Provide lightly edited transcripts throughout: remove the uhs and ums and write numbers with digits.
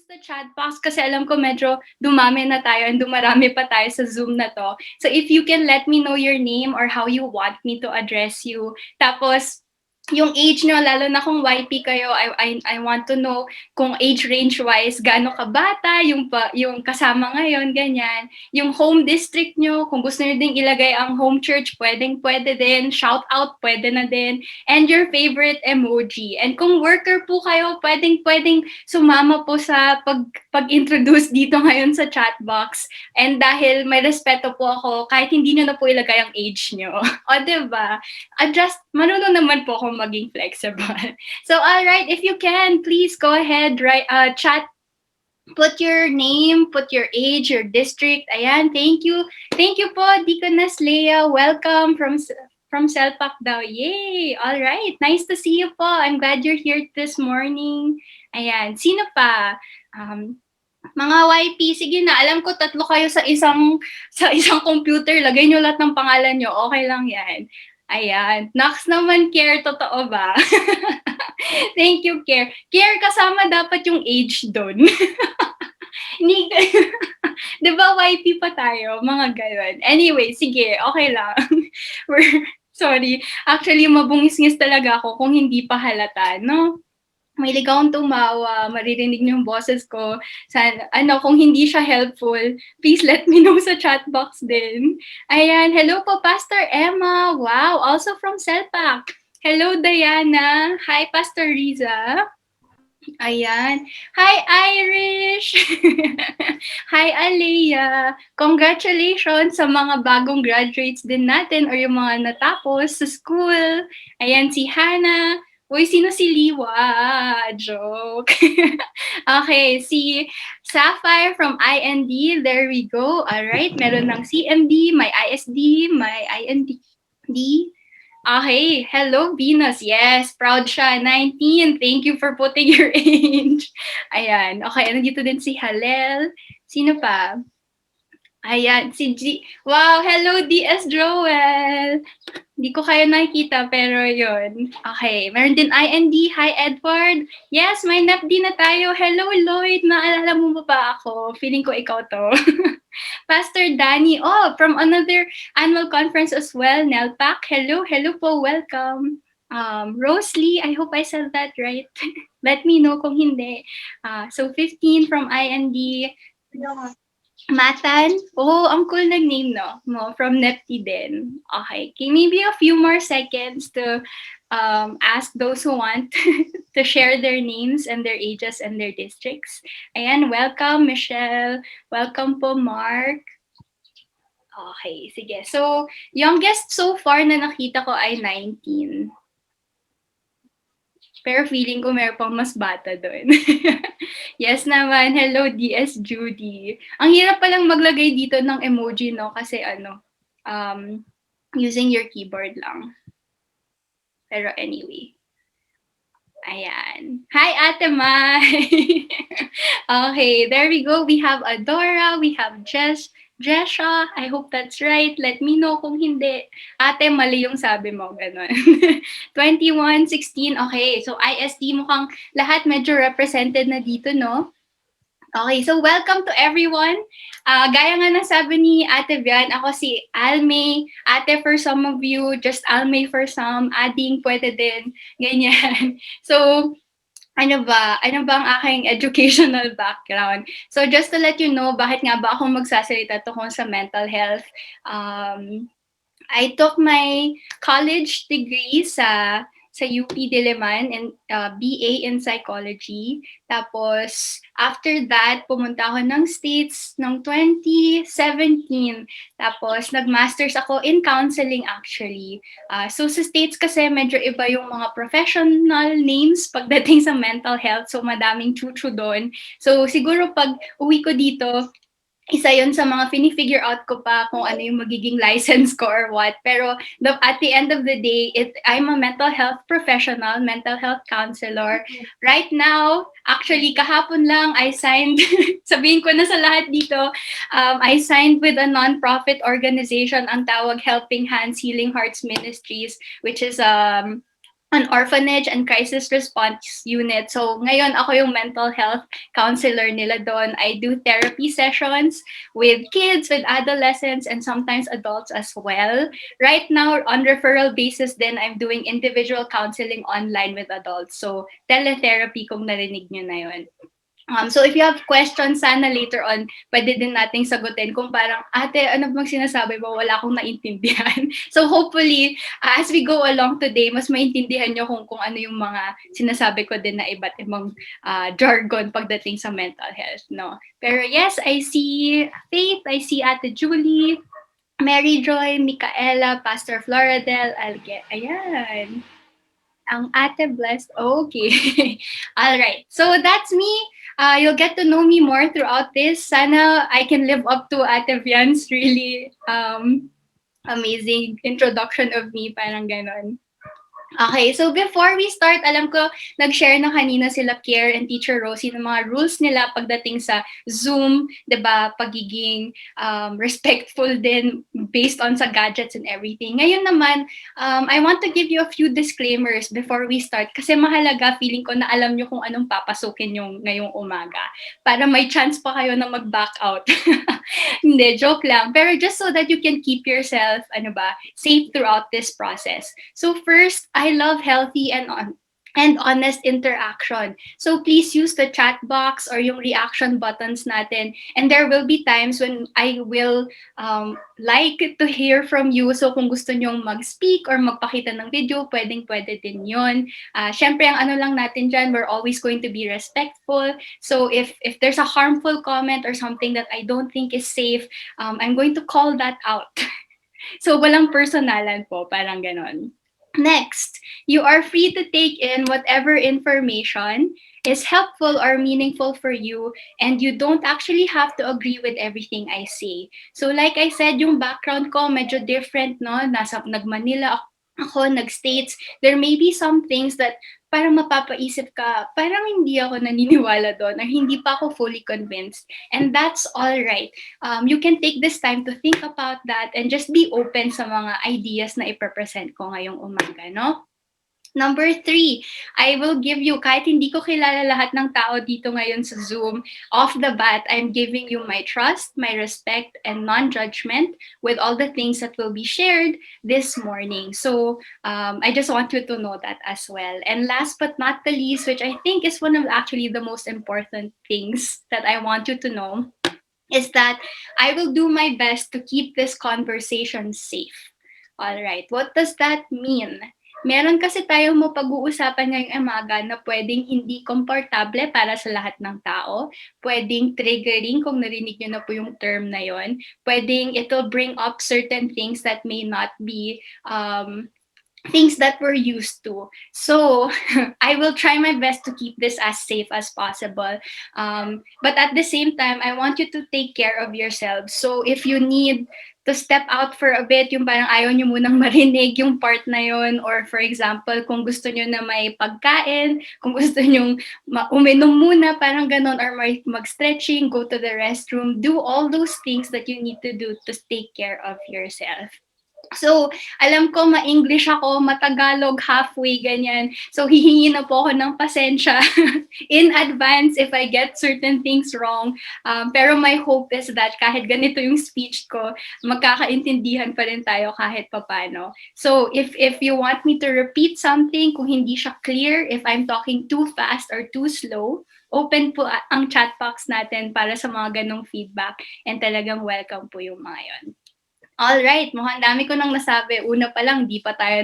the chat box kasi alam ko medyo dumami na tayo and dumarami pa tayo sa Zoom na to. So if you can let me know your name or how you want me to address you. Tapos, yung age nyo, lalo na kung YP kayo, I want to know kung age range-wise, gaano ka bata, yung kasama ngayon, ganyan. Yung home district nyo, kung gusto nyo ding ilagay ang home church, pwede din. Shout out, pwede na din. And your favorite emoji. And kung worker po kayo, pwedeng sumama po sa pag-introduce dito ngayon sa chat box. And dahil may respeto po ako, kahit hindi nyo na po ilagay ang age nyo. O, diba? Marunong naman po ako maging flexible. So, alright, if you can, please go ahead, chat, put your name, put your age, your district. Ayan, thank you. Thank you po, Deaconess Leah. Welcome from Selpak daw. Yay! Alright, nice to see you po. I'm glad you're here this morning. Ayan, sino pa? Mga YP, sige na, alam ko tatlo kayo sa isang computer. Lagay nyo lahat ng pangalan nyo. Okay lang yan. Ayan. Next naman, Care, totoo ba? Thank you, Care. Care, kasama dapat yung age doon. Di ba YP pa tayo? Mga gayon. Anyway, sige, okay lang. Sorry. Actually, mabungis-ngis talaga ako kung hindi pa halata, no? May ligaw tumawa, maririnig niyo yung boses ko. Kung hindi siya helpful, please let me know sa chat box din. Ayan, hello po, Pastor Emma. Wow, also from Selpak. Hello, Diana. Hi, Pastor Riza. Ayan. Hi, Irish! Hi, Alea! Congratulations sa mga bagong graduates din natin or yung mga natapos sa school. Ayan, si Hannah. Uy, sino si Liwa? Joke. Okay, si Sapphire from IND. There we go. Alright, meron ng CMD, may ISD, may IND. Okay, hello Venus. Yes, proud siya. 19. Thank you for putting your age. Ayan. Okay, nandito din si Halel. Sino pa? Ayan, si G. Wow, hello DS Joel. Hindi ko kayo nakikita, pero yun. Okay, meron din IND. Hi, Edward. Yes, may NAPD na tayo. Hello, Lloyd. Naalala mo ba ako? Feeling ko ikaw to. Pastor Danny. Oh, from another annual conference as well. Nelpak. Hello po. Welcome. Rosalie, I hope I said that right. Let me know kung hindi. So 15 from IND. Matan. Oh, ang cool ng name, no? From Nepti din. Okay. Maybe a few more seconds to ask those who want to share their names and their ages and their districts. Ayan, welcome, Michelle. Welcome po, Mark. Okay, sige. So, youngest so far na nakita ko ay 19. Pero feeling ko meron pang mas bata doon. Yes naman. Hello, DS Judy. Ang hirap palang maglagay dito ng emoji, no? Kasi using your keyboard lang. Pero anyway. Ayan. Hi, Ate Mai! Okay, there we go. We have Adora, we have Jesha, I hope that's right. Let me know kung hindi. Ate, mali yung sabi mo. Ganun. 21, 16. Okay, so ISD mukhang lahat medyo represented na dito, no? Okay, so welcome to everyone. Gaya nga ng sabi ni Ate Vian, ako si Almay. Ate for some of you, just Almay for some. Ading pwede din. Ganyan. So, ano ba ang aking educational background? So just to let you know, bakit nga ba ako magsasalita tungkol sa mental health? I took my college degree sa UP Diliman and BA in psychology. Tapos after that, pumunta ako ng States noong 2017. Tapos nag-masters ako in counseling actually. So sa States kasi medyo iba yung mga professional names pagdating sa mental health. So madaming chuchu doon. So siguro pag uwi ko dito, isa yon sa mga fini-figure out ko pa kung ano yung magiging license ko or what. Pero at the end of the day, I'm a mental health professional, mental health counselor. Right now, actually, kahapon lang, I signed, sabihin ko na sa lahat dito, I signed with a non-profit organization, ang tawag Helping Hands Healing Hearts Ministries, which is an orphanage and crisis response unit. So ngayon ako yung mental health counselor nila doon. I do therapy sessions with kids, with adolescents, and sometimes adults as well. Right now, on referral basis then I'm doing individual counseling online with adults. So teletherapy kung narinig nyo na yun. So if you have questions, sana later on, pwede din nating sagutin kung parang, ate, ano bang sinasabi mo? Wala akong naintindihan. So hopefully, as we go along today, mas maintindihan nyo kung ano yung mga sinasabi ko din na iba't ibang jargon pagdating sa mental health, no? Pero yes, I see Faith, I see Ate Julie, Mary Joy, Micaela, Pastor Floradel, ayan. Ang Ate Blessed. Okay. All right. So that's me. You'll get to know me more throughout this. Sana I can live up to Ate Vian's really amazing introduction of me. Parang ganon. Okay, so before we start, alam ko, nag-share na kanina sila Kier and Teacher Rosie ng mga rules nila pagdating sa Zoom, 'di ba? Pagiging respectful din based on sa gadgets and everything. Ngayon naman, I want to give you a few disclaimers before we start kasi mahalaga, feeling ko na alam nyo kung anong papasukin yung ngayong umaga para may chance pa kayo na mag-back out. Hindi, joke lang. Pero just so that you can keep yourself, safe throughout this process. So first, I love healthy and honest interaction. So please use the chat box or yung reaction buttons natin. And there will be times when I will like to hear from you. So kung gusto nyong mag-speak or magpakita ng video, pwede din yun. Syempre, ang ano lang natin dyan, we're always going to be respectful. So if there's a harmful comment or something that I don't think is safe, I'm going to call that out. So walang personalan po, parang ganon. Next, you are free to take in whatever information is helpful or meaningful for you, and you don't actually have to agree with everything I say. So like I said, yung background ko medyo different, no? Nag-Manila ako, nag-States. There may be some things that parang mapapaisip ka, parang hindi ako naniniwala doon, or hindi pa ako fully convinced. And that's all right. You can take this time to think about that and just be open sa mga ideas na ipresent ko ngayong umaga, no? Number 3, I will give you, kahit hindi ko kilala lahat ng tao dito ngayon sa Zoom, off the bat, I'm giving you my trust, my respect, and non-judgment with all the things that will be shared this morning. So I just want you to know that as well. And last but not the least, which I think is one of actually the most important things that I want you to know, is that I will do my best to keep this conversation safe. All right, what does that mean? Meron kasi tayong mapag-uusapan ngayong umaga na pwedeng hindi komportable para sa lahat ng tao. Pwedeng triggering kung narinig nyo na po yung term na yon. Pwedeng it will bring up certain things that may not be things that we're used to. So I will try my best to keep this as safe as possible. But at the same time, I want you to take care of yourselves. So if you need to step out for a bit, yung parang ayaw nyo munang marinig yung part na yon, or for example, kung gusto nyo na may pagkain, kung gusto nyo uminom muna, parang ganon, or mag-stretching, go to the restroom, do all those things that you need to do to take care of yourself. So, alam ko ma-English ako, matagalog halfway, ganyan. So, hihingi na po ako ng pasensya in advance if I get certain things wrong. Pero my hope is that kahit ganito yung speech ko, magkakaintindihan pa rin tayo kahit papano. So, if you want me to repeat something, kung hindi siya clear, if I'm talking too fast or too slow, open po ang chat box natin para sa mga ganong feedback, and talagang welcome po yung mga yon. Alright, mukhang dami ko nang nasabi. Una pa lang, di pa tayo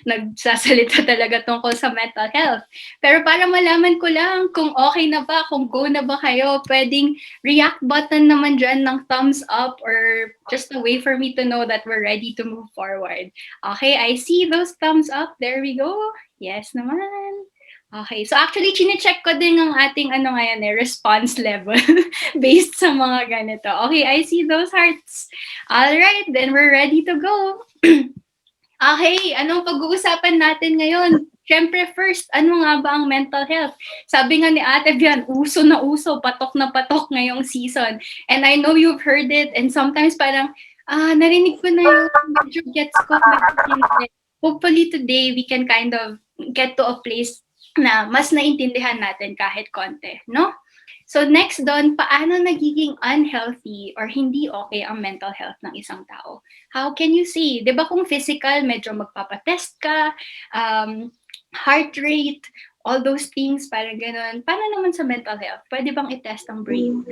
nagsasalita talaga tungkol sa mental health. Pero para malaman ko lang kung okay na ba, kung go na ba kayo, pwedeng react button naman dyan ng thumbs up, or just a way for me to know that we're ready to move forward. Okay, I see those thumbs up. There we go. Yes naman. Okay, so actually, chine-check ko din ang ating ngayon response level based sa mga ganito. Okay, I see those hearts. All right, then we're ready to go. Okay, anong pag-uusapan natin ngayon? Siyempre, first, ano nga ba ang mental health? Sabi nga ni Ate Vian, uso na uso, patok na patok ngayong season. And I know you've heard it, and sometimes parang, narinig ko na yung medyo gets ko. Hopefully today, we can kind of get to a place na mas naintindihan natin kahit konti, no? So next doon, paano nagiging unhealthy or hindi okay ang mental health ng isang tao? How can you see? 'Di ba kung physical, medyo magpapatest ka, heart rate, all those things, parang gano'n. Paano naman sa mental health? Pwede bang i-test ang brain?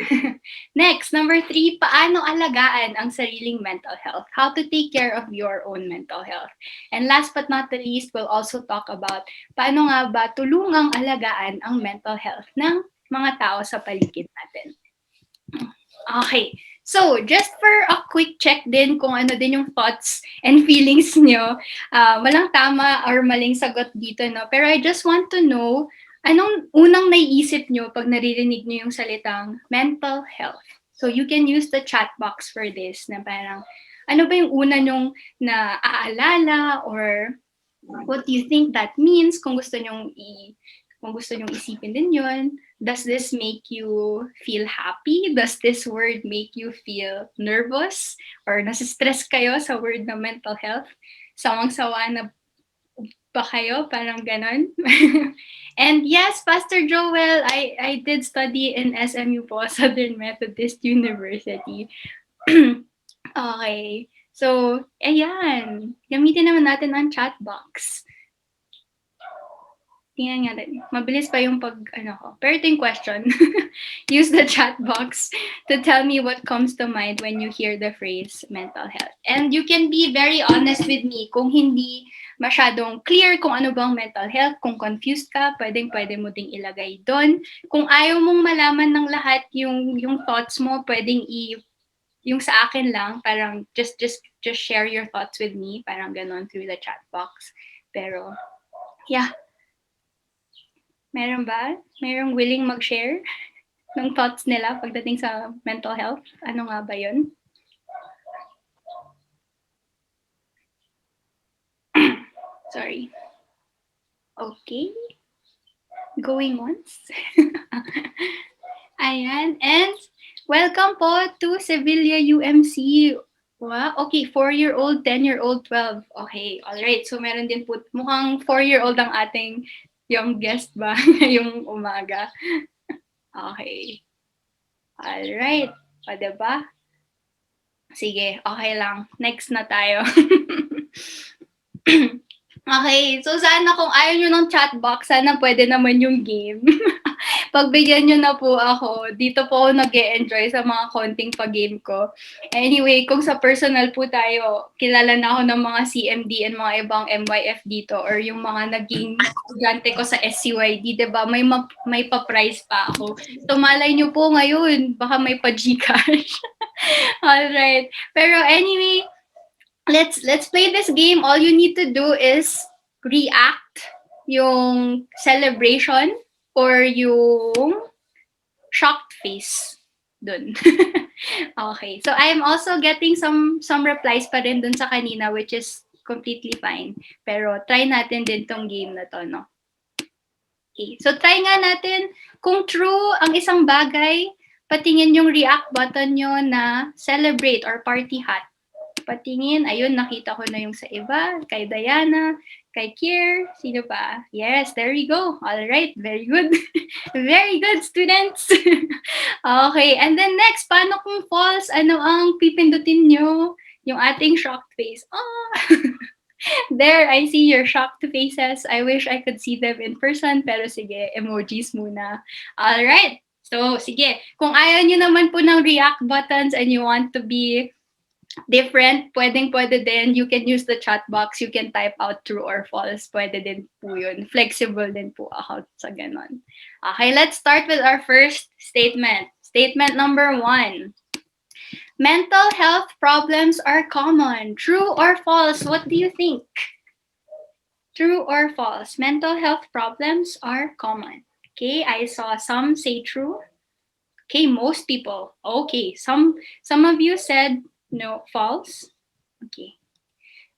Next, number 3, paano alagaan ang sariling mental health? How to take care of your own mental health? And last but not the least, we'll also talk about paano nga ba tulungang alagaan ang mental health ng mga tao sa paligid natin. Okay. So, just for a quick check din kung ano din yung thoughts and feelings nyo, walang tama or maling sagot dito, no? Pero I just want to know, anong unang naiisip nyo pag naririnig nyo yung salitang mental health? So, you can use the chat box for this, na parang, ano ba yung una nyong naaalala or what do you think that means kung gusto nyong isipin din yun? Does this make you feel happy? Does this word make you feel nervous? Or nasistress kayo sa word na mental health? Sawang-sawa na ba kayo? Parang ganon. And yes, Pastor Joel, I did study in SMU po, Southern Methodist University. Okay. So, ayan. Gamitin naman natin ang chat box. Tingnan nga din. Mabilis pa yung ko. Pero ito yung question. Use the chat box to tell me what comes to mind when you hear the phrase mental health. And you can be very honest with me kung hindi masyadong clear kung ano bang mental health. Kung confused ka, pwede mo ding ilagay doon. Kung ayaw mong malaman ng lahat yung thoughts mo, pwedeng yung sa akin lang, parang just share your thoughts with me, parang ganon through the chat box. Pero, yeah. Meron ba? Merong willing mag-share ng thoughts nila pagdating sa mental health? Ano nga ba yun? Sorry. Okay. Going once. Ayan. And welcome po to Sevilla UMC. Wow. Okay, 4-year-old, 10-year-old, 12. Okay, alright. So meron din po, mukhang 4-year-old ang ating yung guest ba ngayong umaga. Okay. Alright. O, diba? Sige, okay lang. Next na tayo. Okay, so sana kung ayaw nyo ng chat box, sana pwede naman yung game. Pagbigyan nyo na po ako. Dito po ako nag-e-enjoy sa mga konting pag-game ko. Anyway, kung sa personal po tayo, kilala na ako ng mga CMD and mga ibang MYF dito or yung mga naging estudyante ko sa SCYD, diba? May pa-prize pa ako. So malay nyo po ngayon, baka may pa-Gcash. Alright. Pero anyway, let's play this game. All you need to do is react yung celebration or yung shocked face dun. Okay. So I'm also getting some replies pa rin dun sa kanina, which is completely fine. Pero try natin din tong game na to, no? Okay. So try nga natin kung true ang isang bagay, patingin yung react button nyo na celebrate or party hat. Patingin, ayun, nakita ko na yung sa iba, kay Diana, kay Kier, sino pa? Yes, there we go. All right, very good. Very good, students. Okay, and then next, paano kung false? Ano ang pipindutin nyo? Yung ating shocked face. Oh! There, I see your shocked faces. I wish I could see them in person, pero sige, emojis muna. All right. So, sige. Kung ayaw nyo naman po ng react buttons and you want to be different, pwede din. You can use the chat box. You can type out true or false. Pwede din po yun. Flexible din po ako sa ganon. Okay, let's start with our first statement. Statement number 1. Mental health problems are common. True or false? What do you think? True or false? Mental health problems are common. Okay, I saw some say true. Okay, most people. Okay, some of you said no, false. Okay.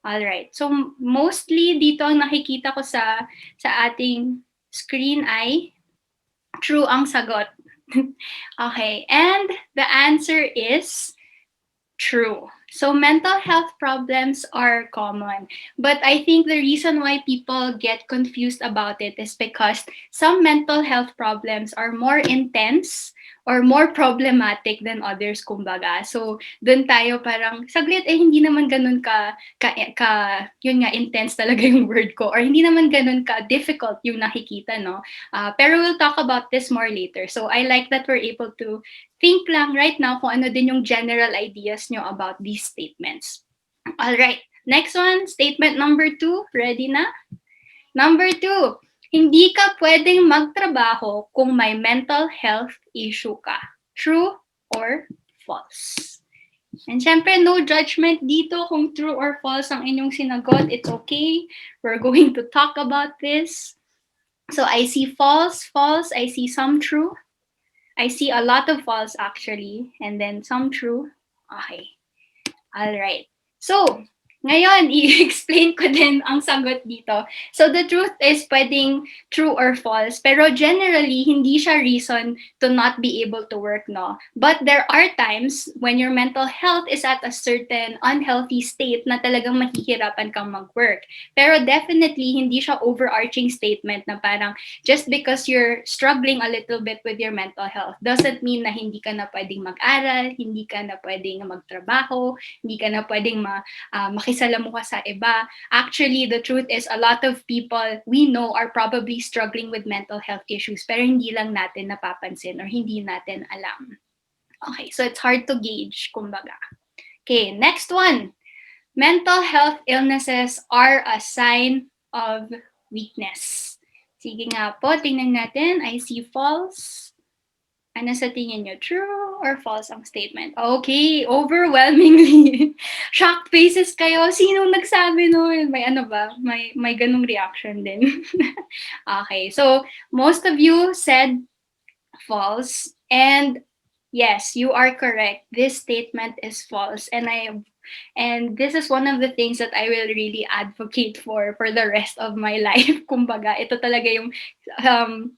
All right. So mostly dito ang nakikita ko sa ating screen ay true ang sagot. Okay. And the answer is true. So mental health problems are common, but I think the reason why people get confused about it is because some mental health problems are more intense or more problematic than others, kumbaga. So dun tayo parang saglit hindi naman ganun yun nga intense talaga yung word ko, or hindi naman ganun ka difficult yung nakikita, no? Pero we'll talk about this more later. So I like that we're able to think lang right now kung ano din yung general ideas nyo about these statements. All right. Next one, statement number 2. Ready na? Number 2, hindi ka pwedeng magtrabaho kung may mental health issue ka. True or false? And syempre, no judgment dito kung true or false ang inyong sinagot. It's okay. We're going to talk about this. So I see false, false. I see some true. I see a lot of false actually, and then some true. Okay. All right. So, ngayon, i-explain ko din ang sagot dito. So, the truth is pwedeng true or false, pero generally, hindi siya reason to not be able to work, no? But there are times when your mental health is at a certain unhealthy state na talagang mahihirapan kang mag-work. Pero definitely, hindi siya overarching statement na parang just because you're struggling a little bit with your mental health doesn't mean na hindi ka na pwedeng mag-aral, hindi ka na pwedeng magtrabaho, hindi ka na pwedeng makisalamuha sa iba. Actually, the truth is a lot of people we know are probably struggling with mental health issues pero hindi lang natin napapansin or hindi natin alam. Okay, so it's hard to gauge, kumbaga. Okay, next one. Mental health illnesses are a sign of weakness. Sige nga po, tingnan natin. I see false. Ano sa tingin nyo? True or false ang statement? Okay, overwhelmingly. Shocked faces kayo. Sino nagsabi nun? May ano ba? May ganung reaction din. Okay, so most of you said false. And yes, you are correct. This statement is false. And this is one of the things that I will really advocate for the rest of my life. Kumbaga, ito talaga yung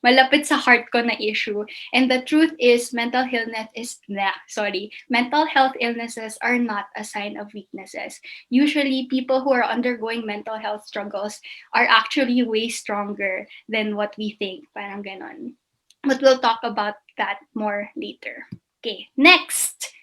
malapit sa heart ko na issue. And the truth is, mental health illnesses are not a sign of weaknesses. Usually, people who are undergoing mental health struggles are actually way stronger than what we think. Parang ganon. But we'll talk about that more later. Okay, next.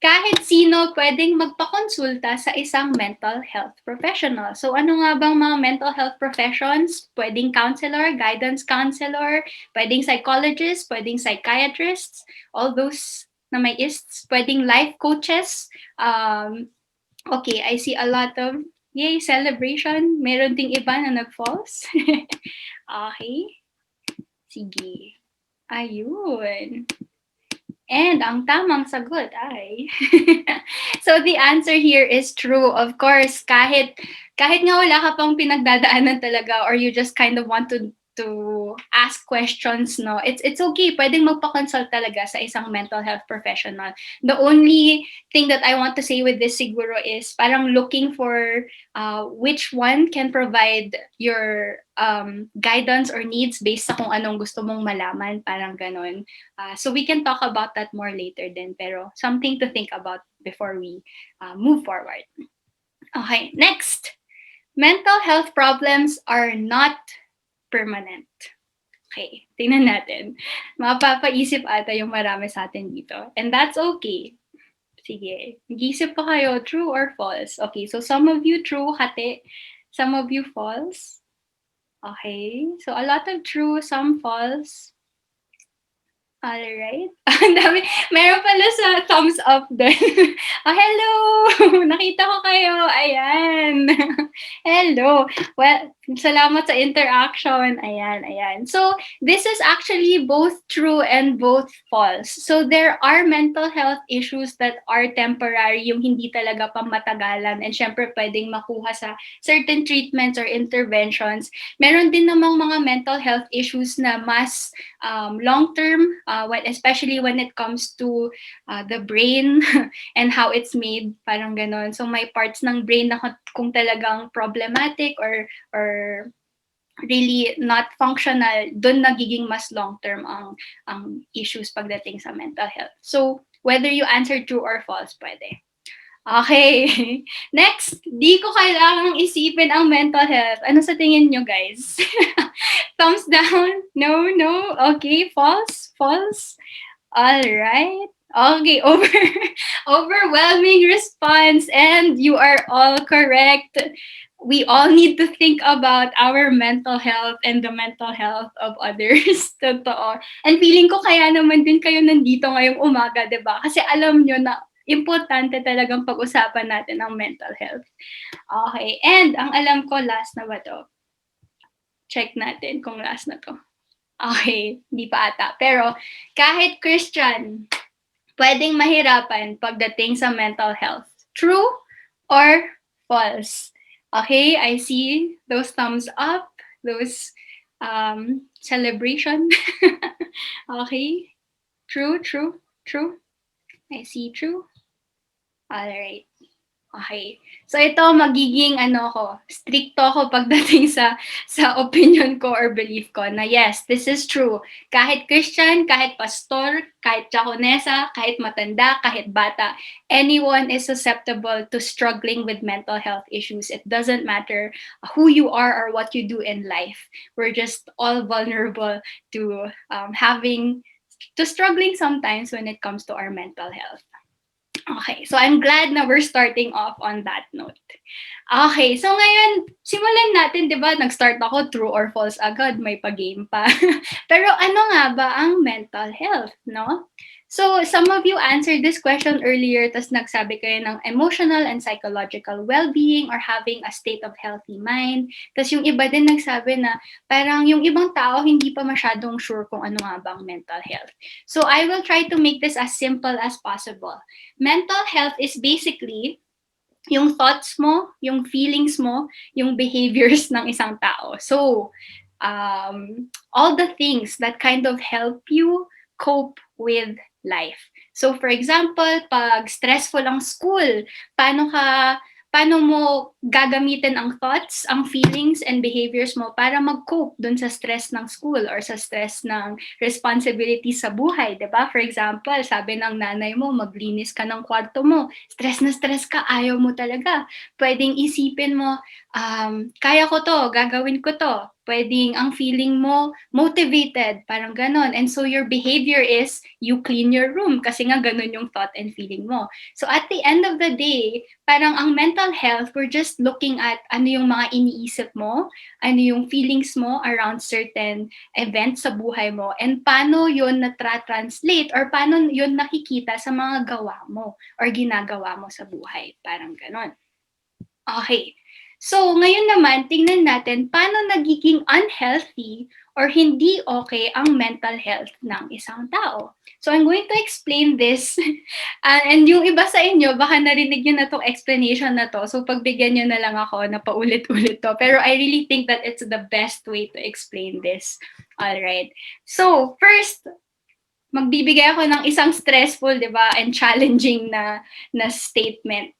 Kahit sino pwedeng magpakonsulta sa isang mental health professional. So ano nga bang mga mental health professions? Pwedeng counselor, guidance counselor, pwedeng psychologist, pwedeng psychiatrists, all those na may ists, pwedeng life coaches. Okay, I see a lot of yay, celebration. Meron ding iba na nag-false. Okay. Sige. Ayun. And ang tamang sagot ay so the answer here is true. Of course, kahit nga wala ka pang pinagdadaanan talaga or you just kind of want to ask questions, no, it's okay, pwedeng magpa-consult talaga sa isang mental health professional. The only thing that I want to say with this siguro is parang looking for which one can provide your guidance or needs based sa kung anong gusto mong malaman, parang ganon. So we can talk about that more later then, pero something to think about before we move forward. Okay, next. Mental health problems are not permanent. Okay, tingnan natin. Mapapaisip ata yung marami sa atin dito. And that's okay. Sige, mag-isip pa kayo, true or false? Okay, so some of you true, hati. Some of you false. Okay, so a lot of true, some false. Alright. Ang dami. Meron pala sa thumbs up din. Hello! Nakita ko kayo. Ayan. Hello. Well, salamat sa interaction. Ayan. So, this is actually both true and both false. So, there are mental health issues that are temporary, yung hindi talaga pamatagalan, and syempre pwedeng makuha sa certain treatments or interventions. Meron din namang mga mental health issues na mas long-term, especially when it comes to the brain and how it's made, parang ganon. So may parts ng brain na kung talagang problematic or really not functional, dun nagiging mas long-term ang issues pagdating sa mental health. So whether you answer true or false, pwede. Okay. Next, di ko kailangang isipin ang mental health. Ano sa tingin nyo, guys? Thumbs down? No, no. Okay, false, false. All right. Okay, overwhelming response, and you are all correct. We all need to think about our mental health and the mental health of others. Totoo. And feeling ko kaya naman din kayo nandito ngayong umaga, 'di ba? Kasi alam nyo na importante talagang pag-usapan natin ang mental health. Okay. And ang alam ko, last na ba to? Check natin kung last na to. Okay, hindi pa ata. Pero kahit Christian, pwedeng mahirapan pagdating sa mental health. True or false? Okay, I see those thumbs up, those celebration. Okay, true, true, true. I see true. All right. Okay. So ito magiging stricto ako pagdating sa opinion ko or belief ko na yes, this is true. Kahit Christian, kahit pastor, kahit diakonesa, kahit matanda, kahit bata, anyone is susceptible to struggling with mental health issues. It doesn't matter who you are or what you do in life. We're just all vulnerable to struggling sometimes when it comes to our mental health. Okay, so I'm glad na we're starting off on that note. Okay, so ngayon, simulan natin, di ba? Nag-start ako true or false agad, may pa-game pa. Pero ano nga ba ang mental health, no? So some of you answered this question earlier, tas nagsabi kayo ng emotional and psychological well-being or having a state of healthy mind. Tas yung iba din nagsabi na parang yung ibang tao hindi pa masyadong sure kung ano nga ba ang mental health. So I will try to make this as simple as possible. Mental health is basically yung thoughts mo, yung feelings mo, yung behaviors ng isang tao. So, all the things that kind of help you cope with life. So, for example, pag stressful ang school, paano mo gagamitin ang thoughts, ang feelings, and behaviors mo para mag-cope dun sa stress ng school or sa stress ng responsibility sa buhay, di ba? For example, sabi ng nanay mo, maglinis ka ng kwarto mo. Stress na stress ka, ayaw mo talaga. Pwedeng isipin mo, kaya ko to, gagawin ko to. Pwedeng ang feeling mo motivated, parang ganon. And so your behavior is you clean your room kasi nga ganon yung thought and feeling mo. So at the end of the day, parang ang mental health, we're just looking at ano yung mga iniisip mo, ano yung feelings mo around certain events sa buhay mo, and paano yun na-translate or paano yun nakikita sa mga gawa mo or ginagawa mo sa buhay. Parang ganon. Okay. So, ngayon naman, tingnan natin paano nagiging unhealthy or hindi okay ang mental health ng isang tao. So, I'm going to explain this. And yung iba sa inyo, baka narinig nyo na itong explanation na to. So, pagbigyan nyo na lang ako na paulit-ulit to. Pero I really think that it's the best way to explain this. Alright. So, first, magbibigay ako ng isang stressful, di ba, and challenging na statement.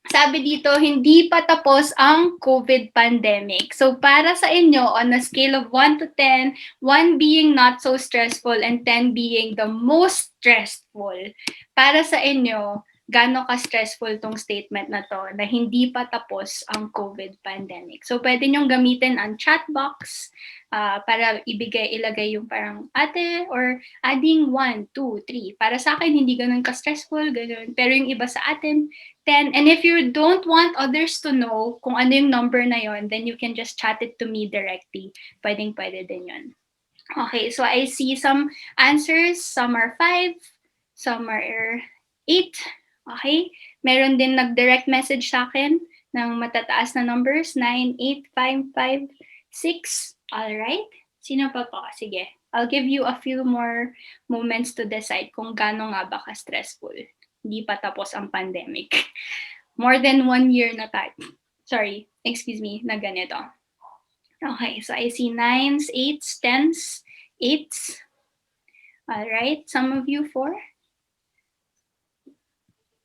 Sabi dito, hindi pa tapos ang COVID pandemic. So para sa inyo, on a scale of 1 to 10, 1 being not so stressful and 10 being the most stressful, para sa inyo, gaano ka-stressful tong statement na to na hindi pa tapos ang COVID pandemic. So pwede nyong gamitin ang chat box para ilagay yung parang ate or adding 1, 2, 3. Para sa akin, hindi ganun ka-stressful, ganun. Pero yung iba sa atin, 10. And if you don't want others to know kung ano yung number na yon, then you can just chat it to me directly. Pwede din yun. Okay, so I see some answers. Some are 5, some are 8. Okay, meron din nag-direct message sa akin ng matataas na numbers, 9, 8, 5, 5, 6. Alright, sino pa po? Sige, I'll give you a few more moments to decide kung gaano nga ba ka-stressful. Hindi pa tapos ang pandemic. More than 1 year na tayo. Sorry, excuse me, na ganito. Okay, so I see 9s, 8s, 10s, 8s. Alright, some of you 4.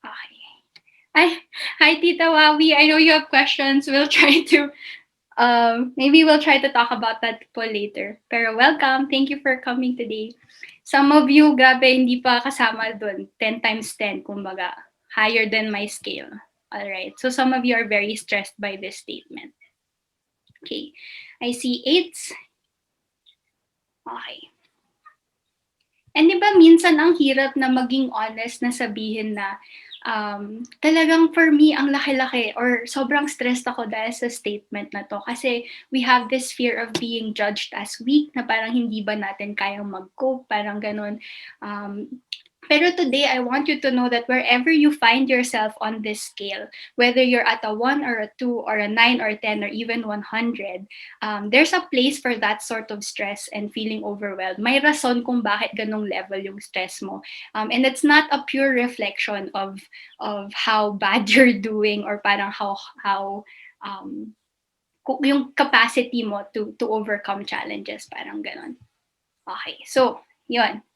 Okay. Hi, Tita Wawi. I know you have questions. We'll try to, maybe we'll try to talk about that po later. Pero welcome. Thank you for coming today. Some of you, grabe, hindi pa kasama dun. 10 times 10, kumbaga. higher than my scale. All right. So some of you are very stressed by this statement. Okay. I see 8s. Okay. And di ba minsan ang hirap na maging honest na sabihin na talagang for me, ang laki-laki or sobrang stressed ako dahil sa statement na to. Kasi we have this fear of being judged as weak na parang hindi ba natin kayang mag-cope, parang ganun. Pero today, I want you to know that wherever you find yourself on this scale, whether you're at a 1 or a 2 or a 9 or 10 or even 100, there's a place for that sort of stress and feeling overwhelmed. May rason kung bakit ganong level yung stress mo. And it's not a pure reflection of how bad you're doing or parang how yung capacity mo to overcome challenges, parang ganon. Okay, so, yun.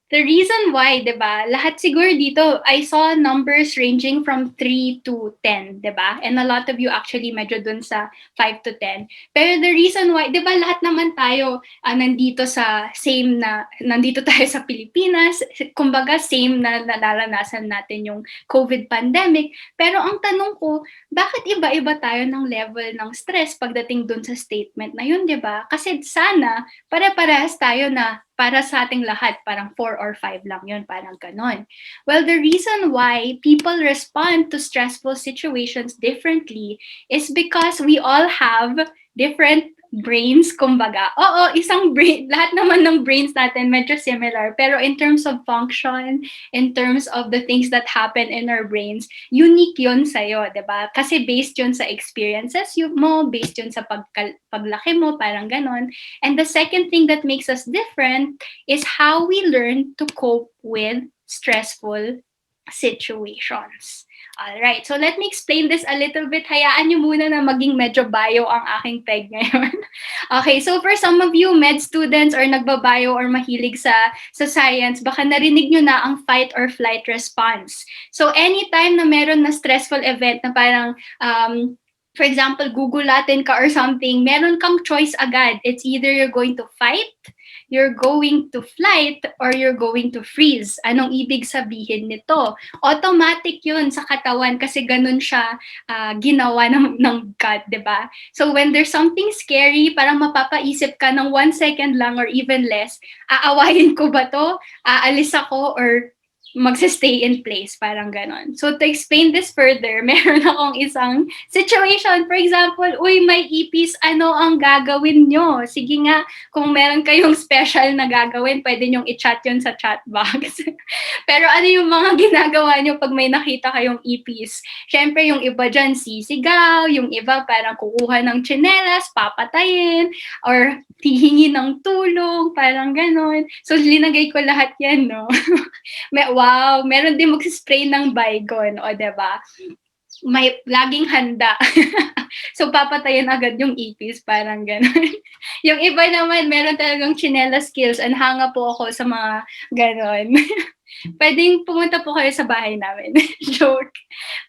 The reason why, di ba, lahat siguro dito, I saw numbers ranging from 3 to 10, di ba? And a lot of you actually medyo dun sa 5 to 10. Pero the reason why, di ba, lahat naman tayo nandito sa same na, nandito tayo sa Pilipinas, kumbaga same na nalalasanan natin yung COVID pandemic. Pero ang tanong ko, bakit iba-iba tayo ng level ng stress pagdating dun sa statement na yun, di ba? Kasi sana, pare-parehas tayo na para sa ating lahat, parang 4 or 5 lang yun, parang ganon. Well, the reason why people respond to stressful situations differently is because we all have different brains, kumbaga. Oo, isang brain, lahat naman ng brains natin medyo similar, pero in terms of function, in terms of the things that happen in our brains, unique yun sa'yo, diba? Kasi based yun sa experiences mo, based yun sa paglaki mo, parang ganon. And the second thing that makes us different is how we learn to cope with stressful situations. Alright, so let me explain this a little bit. Hayaan nyo muna na maging medyo bio ang aking peg ngayon. Okay, so for some of you med students or nagbabio or mahilig sa science, baka narinig nyo na ang fight or flight response. So anytime na meron na stressful event na parang for example, gugulatin ka or something, meron kang choice agad. It's either you're going to fight, you're going to flight, or you're going to freeze. Anong ibig sabihin nito? Automatic yun sa katawan kasi ganun siya ginawa ng gut, diba? So when there's something scary, parang mapapaisip ka ng 1 second lang or even less, aawayin ko ba to? Aalis ako or magse-stay in place, parang ganon. So to explain this further, meron akong isang situation. For example, uy, may ipis, ano ang gagawin nyo? Sige nga, kung meron kayong special na gagawin, pwede nyong i-chat yun sa chat box. Pero ano yung mga ginagawa nyo pag may nakita kayong ipis? Siyempre, yung iba dyan sisigaw, yung iba parang kukuha ng tsinelas, papatayin, or hihingi ng tulong, parang ganon. So linagay ko lahat yan, no? Wow, meron din mag-spray ng Baygon, o diba? May laging handa. So papatayin agad yung ipis, parang gano'n. Yung iba naman, meron talagang chinela skills and hanga po ako sa mga gano'n. Pwedeng pumunta po kayo sa bahay namin. Joke.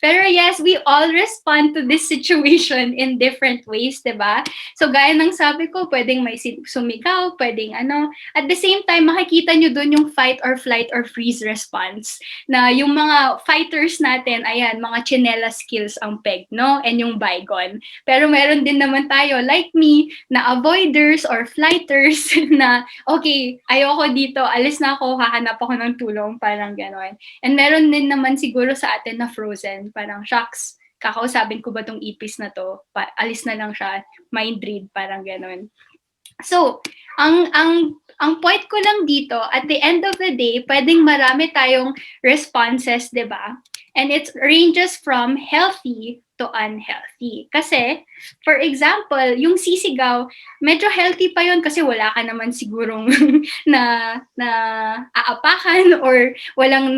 Pero yes, we all respond to this situation in different ways, diba? So gaya ng sabi ko, pwedeng may sumigaw, pwedeng ano. At the same time, makikita nyo dun yung fight or flight or freeze response. Na yung mga fighters natin, ayan, mga chinela skills ang peg, no? And yung Baygon. Pero meron din naman tayo, like me, na avoiders or flighters na, okay, ayoko dito, alis na ako, hahanap ako ng tulong, parang gano'n. And meron din naman siguro sa atin na frozen, parang shucks, kakausapin ko ba tong ipis na to? Alis na lang siya, mind read, parang gano'n. So, ang point ko lang dito, at the end of the day, pwedeng marami tayong responses, di ba? And it ranges from healthy to unhealthy. Kasi, for example, yung sisigaw, medyo healthy pa yun kasi wala ka naman sigurong na aapakan or walang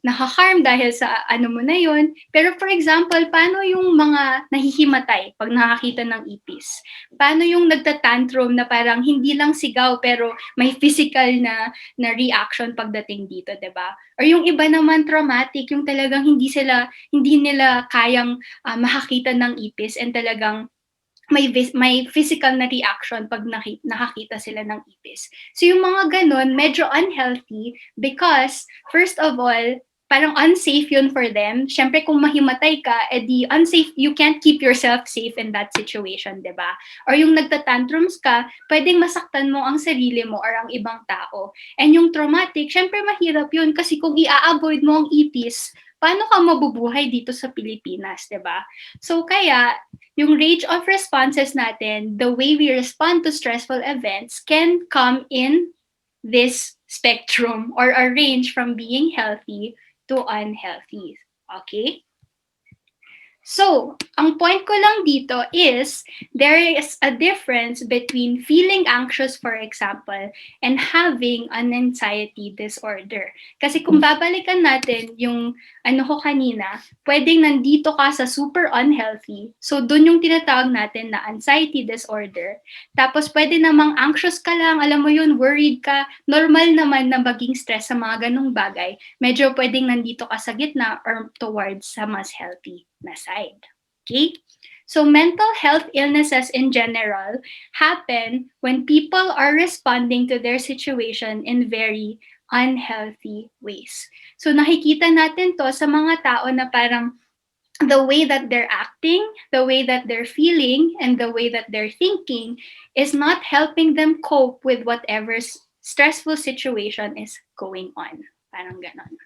nakaharm dahil sa ano mo na yun. Pero for example, paano yung mga nahihimatay pag nakakita ng ipis? Paano yung nagtatantrum na parang hindi lang sigaw pero may physical na reaction pagdating dito, 'di ba? Or yung iba naman traumatic, yung talagang hindi nila kayang makakita ng ipis and talagang may physical na reaction pag nakakita sila ng ipis. So yung mga ganun, medyo unhealthy because first of all, parang unsafe yun for them. Syempre, kung mahimatay ka, edi unsafe, you can't keep yourself safe in that situation, di ba? Or yung nagtatantrums ka, pwedeng masaktan mo ang sarili mo or ang ibang tao. And yung traumatic, syempre mahirap yun kasi kung i-avoid mo ang ipis, paano ka mabubuhay dito sa Pilipinas, di ba? So kaya, yung range of responses natin, the way we respond to stressful events can come in this spectrum or a range from being healthy to unhealthy. Okay? So, ang point ko lang dito is there is a difference between feeling anxious, for example, and having an anxiety disorder. Kasi kung babalikan natin yung ano ko kanina, pwedeng nandito ka sa super unhealthy. So, dun yung tinatawag natin na anxiety disorder. Tapos, pwede namang anxious ka lang, alam mo yun, worried ka. Normal naman na maging stress sa mga ganong bagay. Medyo pwedeng nandito ka sa gitna or towards sa mas healthy na side. Okay? So mental health illnesses in general happen when people are responding to their situation in very unhealthy ways. So nakikita natin to sa mga tao na parang the way that they're acting, the way that they're feeling, and the way that they're thinking is not helping them cope with whatever stressful situation is going on. Parang ganon.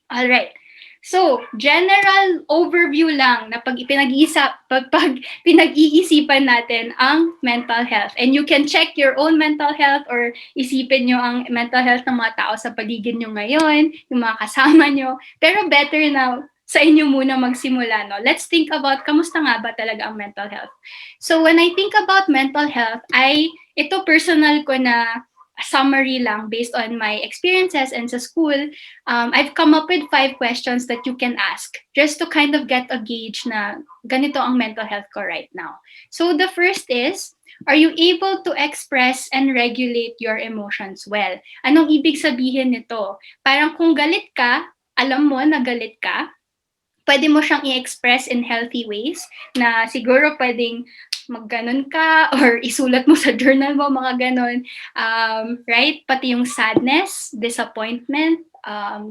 All right. So, general overview lang na pag pinag-iisipan natin ang mental health. And you can check your own mental health or isipin nyo ang mental health ng mga tao sa paligid nyo ngayon, yung mga kasama nyo. Pero better na sa inyo muna magsimula, no? Let's think about kamusta nga ba talaga ang mental health. So, when I think about mental health, ito personal ko na summary lang based on my experiences and sa school, I've come up with 5 questions that you can ask just to kind of get a gauge na ganito ang mental health ko right now. So the first is, are you able to express and regulate your emotions well? Anong ibig sabihin nito? Parang kung galit ka, alam mo na galit ka, pwede mo siyang i-express in healthy ways na siguro pwedeng magganon ka or isulat mo sa journal mo, mga ganon. Right? Pati yung sadness, disappointment,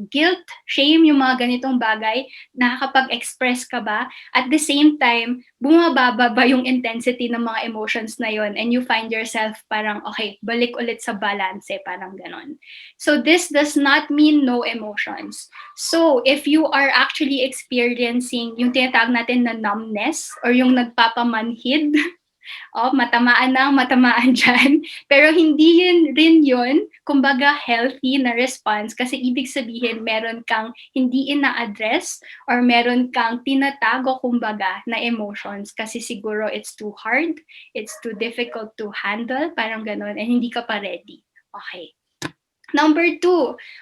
guilt, shame, yung mga ganitong bagay, nakakapag-express ka ba? At the same time, bumababa ba yung intensity ng mga emotions na yon and you find yourself parang, okay, balik ulit sa balance, parang ganon. So this does not mean no emotions. So if you are actually experiencing yung tinatawag natin na numbness or yung nagpapamanhid, matamaan dyan. Pero hindi yun, kumbaga healthy na response kasi ibig sabihin meron kang hindi ina-address or meron kang tinatago kumbaga na emotions kasi siguro it's too hard, it's too difficult to handle, parang ganun, and hindi ka pa ready. Okay. Number 2,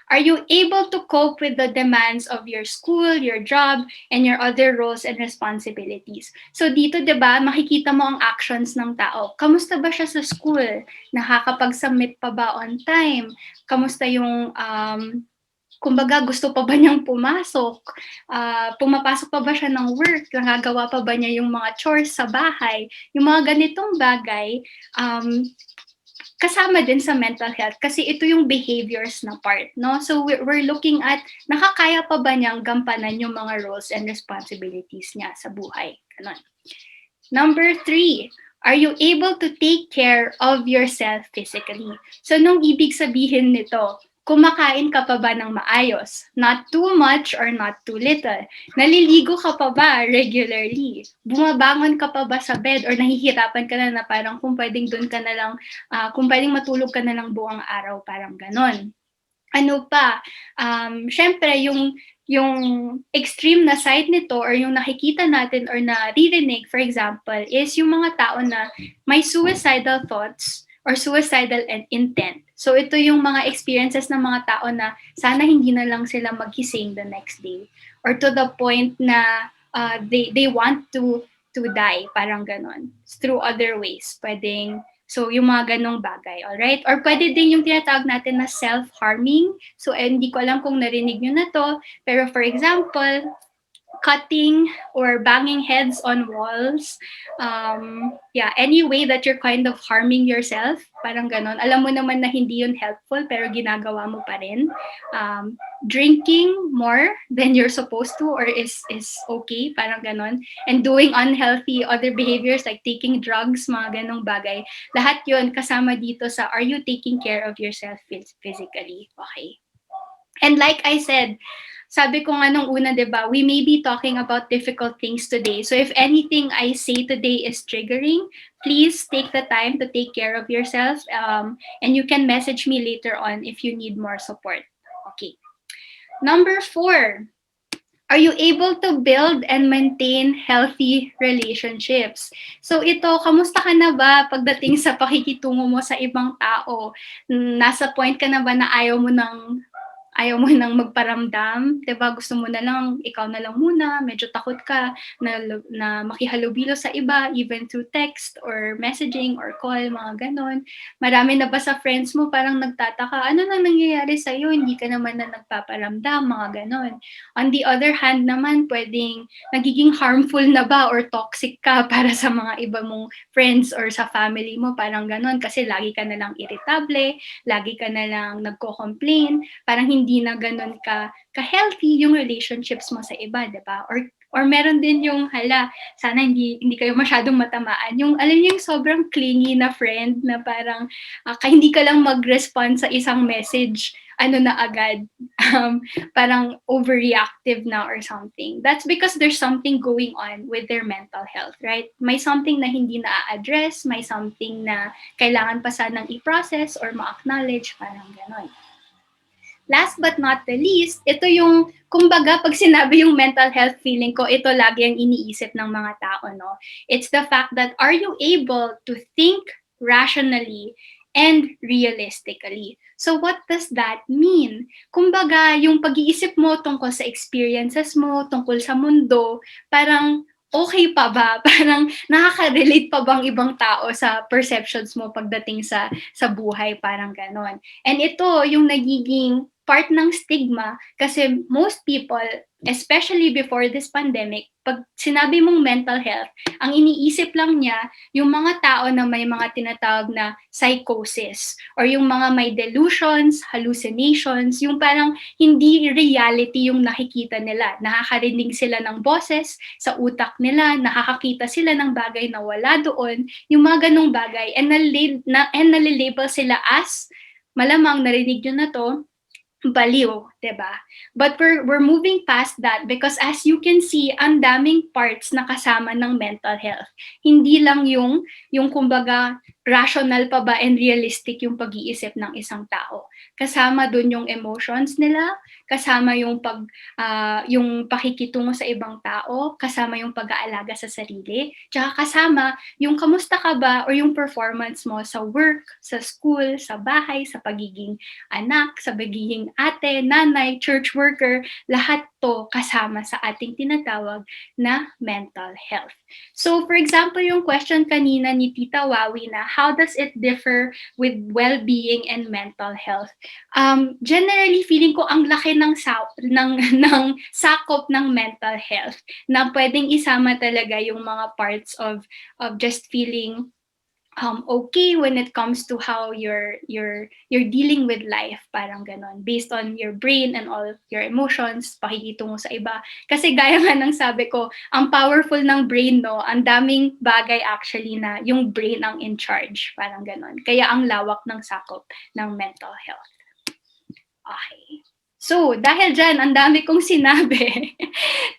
are you able to cope with the demands of your school, your job, and your other roles and responsibilities? So dito, diba, makikita mo ang actions ng tao. Kamusta ba siya sa school? Nakakapag-submit pa ba on time? Kamusta yung, kumbaga, gusto pa ba niyang pumasok? Pumapasok pa ba siya ng work? Nagagawa pa ba niya yung mga chores sa bahay? Yung mga ganitong bagay, kasama din sa mental health kasi ito yung behaviors na part, no? So we're looking at nakakaya pa ba niyang gampanan yung mga roles and responsibilities niya sa buhay. Ganun. Number 3, are you able to take care of yourself physically? So nung ibig sabihin nito, kumakain ka pa ba ng maayos? Not too much or not too little? Naliligo ka pa ba regularly? Bumabangon ka pa ba sa bed or nahihirapan ka na parang kung pwedeng doon ka na lang, kung pwedeng matulog ka na lang buong araw, parang ganon. Ano pa? Syempre, yung extreme na side nito or yung nakikita natin or naririnig, for example, is yung mga tao na may suicidal thoughts or suicidal intent. So ito yung mga experiences ng mga tao na sana hindi na lang sila magising the next day or to the point na they want to die, parang ganon. Through other ways, pwedeng, so yung mga ganong bagay, alright? Or pwede din yung tinatawag natin na self-harming. So hindi ko alam kung narinig nyo na to, pero for example, cutting or banging heads on walls. Any way that you're kind of harming yourself, parang ganon. Alam mo naman na hindi yun helpful, pero ginagawa mo pa rin. Drinking more than you're supposed to or is okay, parang ganon. And doing unhealthy other behaviors like taking drugs, mga ganong bagay. Lahat yun kasama dito sa are you taking care of yourself physically? Okay. And like I said, sabi ko nga nung una, di ba, we may be talking about difficult things today. So if anything I say today is triggering, please take the time to take care of yourself. And you can message me later on if you need more support. Okay. Number 4, are you able to build and maintain healthy relationships? So ito, kamusta ka na ba pagdating sa pakikitungo mo sa ibang tao? Nasa point ka na ba na ayaw mo nang magparamdam, 'di ba? Gusto mo na lang, ikaw na lang muna, medyo takot ka na makihalubilo sa iba, even through text or messaging or call, mga ganon. Marami na ba sa friends mo parang nagtataka, ano nang nangyayari sa'yo? Hindi ka naman na nagpaparamdam, mga ganon. On the other hand naman, pwedeng nagiging harmful na ba or toxic ka para sa mga iba mong friends or sa family mo, parang ganon. Kasi lagi ka na lang irritable, lagi ka na lang nagko-complain, parang hindi na ganun ka-healthy yung relationships mo sa iba, 'di ba? Or meron din yung sana hindi kayo masyadong matamaan. Yung alam niyo yung sobrang clingy na friend na parang hindi ka lang mag-respond sa isang message, ano na agad, parang overreactive na or something. That's because there's something going on with their mental health, right? May something na hindi na-address, may something na kailangan pa sanang i-process or ma-acknowledge, parang gano'n. Last but not the least, ito yung, kumbaga, pag sinabi yung mental health, feeling ko, ito lagi ang iniisip ng mga tao, no? It's the fact that are you able to think rationally and realistically? So what does that mean? Kumbaga, yung pag-iisip mo tungkol sa experiences mo, tungkol sa mundo, parang okay pa ba? Parang nakaka-relate pa bang ibang tao sa perceptions mo pagdating sa buhay, parang ganon. And ito yung nagiging part ng stigma kasi most people, especially before this pandemic, pag sinabi mong mental health, ang iniisip lang niya yung mga tao na may mga tinatawag na psychosis or yung mga may delusions, hallucinations, yung parang hindi reality yung nakikita nila. Nakakarinig sila ng boses sa utak nila, nakakakita sila ng bagay na wala doon, yung mga ganong bagay, and nalilabel sila as, malamang narinig nyo na to, baliw, 'di ba? But we're moving past that because as you can see, ang daming parts na kasama ng mental health. Hindi lang yung kumbaga rational pa ba and realistic yung pag-iisip ng isang tao. Kasama dun yung emotions nila, kasama yung yung pakikitungo sa ibang tao, kasama yung pag-aalaga sa sarili, tsaka kasama yung kamusta ka ba or yung performance mo sa work, sa school, sa bahay, sa pagiging anak, sa pagiging ate, nanay, church worker, lahat to kasama sa ating tinatawag na mental health. So for example, yung question kanina ni Tita Wawi na how does it differ with well-being and mental health? Generally, feeling ko ang laki ng sakop ng mental health na pwedeng isama talaga yung mga parts of just feeling okay when it comes to how you're dealing with life, parang ganon, based on your brain and all your emotions, pakikitungo sa iba. Kasi gaya nga ng sabi ko, ang powerful ng brain, no, ang daming bagay actually na yung brain ang in charge, parang ganon. Kaya ang lawak ng sakop ng mental health. Okay. So, dahil dyan, ang dami kong sinabi.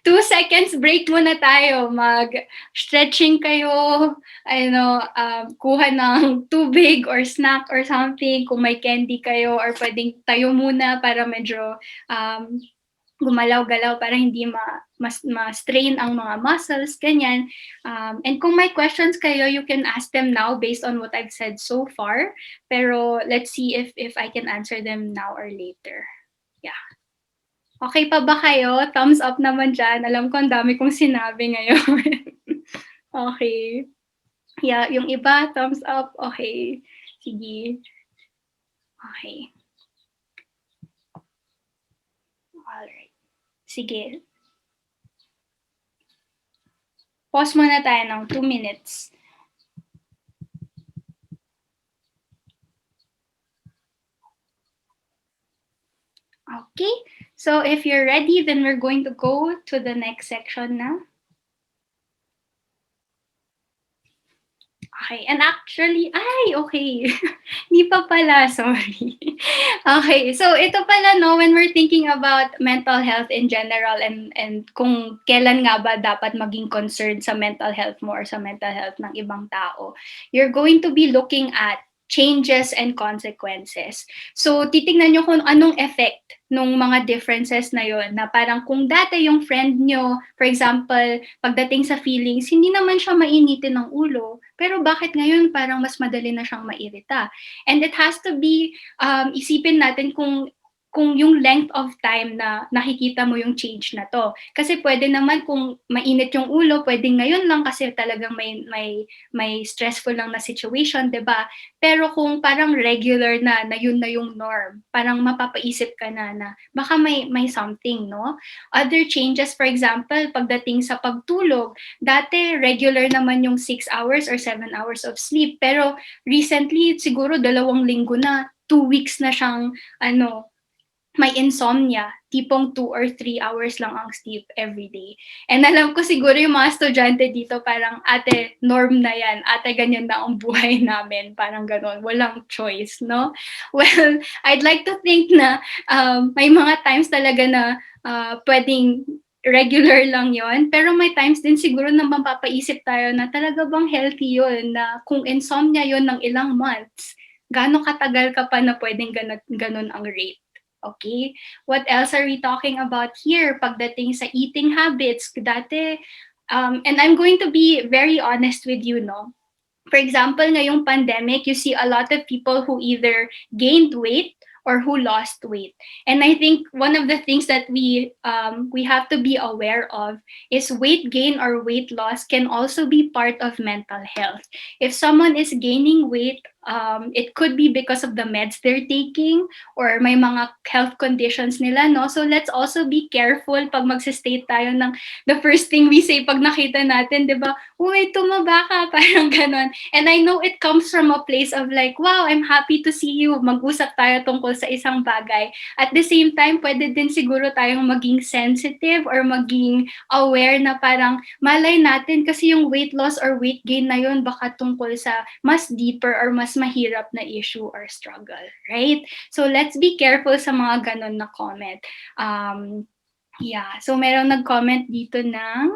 2 seconds break muna tayo. Mag-stretching kayo, kuha ng tubig or snack or something. Kung may candy kayo or pwedeng tayo muna para medyo gumalaw-galaw para hindi ma-strain ang mga muscles, ganyan. And kung may questions kayo, you can ask them now based on what I've said so far. Pero let's see if I can answer them now or later. Yeah. Okay pa ba kayo? Thumbs up naman dyan. Alam ko ang dami kong sinabi ngayon. Okay. Yeah, yung iba, thumbs up. Okay. Sige. Okay. Alright. Sige. Pause muna tayo ng 2 minutes. Okay, so if you're ready, then we're going to go to the next section na. Okay, and actually, okay. Hindi pa pala, sorry. Okay, so ito pala, no, when we're thinking about mental health in general and kung kailan nga ba dapat maging concerned sa mental health mo or sa mental health ng ibang tao, you're going to be looking at changes and consequences. So, titingnan nyo kung anong effect nung mga differences na yon, na parang kung dati yung friend nyo, for example, pagdating sa feelings, hindi naman siya mainitin ng ulo, pero bakit ngayon parang mas madali na siyang mairita? And it has to be, isipin natin kung yung length of time na nakikita mo yung change na to. Kasi pwede naman kung mainit yung ulo, pwede ngayon lang kasi talagang may stressful lang na situation, 'di ba? Pero kung parang regular na yun na yung norm, parang mapapaisip ka na baka may something, no? Other changes, for example, pagdating sa pagtulog, dati regular naman yung 6 hours or 7 hours of sleep, pero recently siguro 2 linggo na, 2 weeks na siyang may insomnia, tipong 2 or 3 hours lang ang sleep every day. And alam ko siguro yung mga estudyante dito parang, ate, norm na yan. Ate, ganyan na ang buhay namin. Parang ganon. Walang choice, no? Well, I'd like to think na may mga times talaga na pwedeng regular lang yon, pero may times din siguro na mapapaisip tayo na talaga bang healthy yun, na kung insomnia yon ng ilang months, gaano katagal ka pa na pwedeng ganon ang rate. Okay, what else are we talking about here? Pagdating sa eating habits, dati, and I'm going to be very honest with you, no? For example, ngayong pandemic, you see a lot of people who either gained weight or who lost weight. And I think one of the things that we have to be aware of is weight gain or weight loss can also be part of mental health. If someone is gaining weight, it could be because of the meds they're taking or may mga health conditions nila, no? So let's also be careful pag magsistay tayo ng the first thing we say pag nakita natin, di ba? Uy, tumaba ka, parang ganon. And I know it comes from a place of like, wow, I'm happy to see you. Mag-usap tayo tungkol sa isang bagay. At the same time, pwede din siguro tayong maging sensitive or maging aware na parang malay natin kasi yung weight loss or weight gain na yun baka tungkol sa mas deeper or mas mahirap na issue or struggle, right? So let's be careful sa mga ganon na comment. Yeah, so meron nag-comment dito ng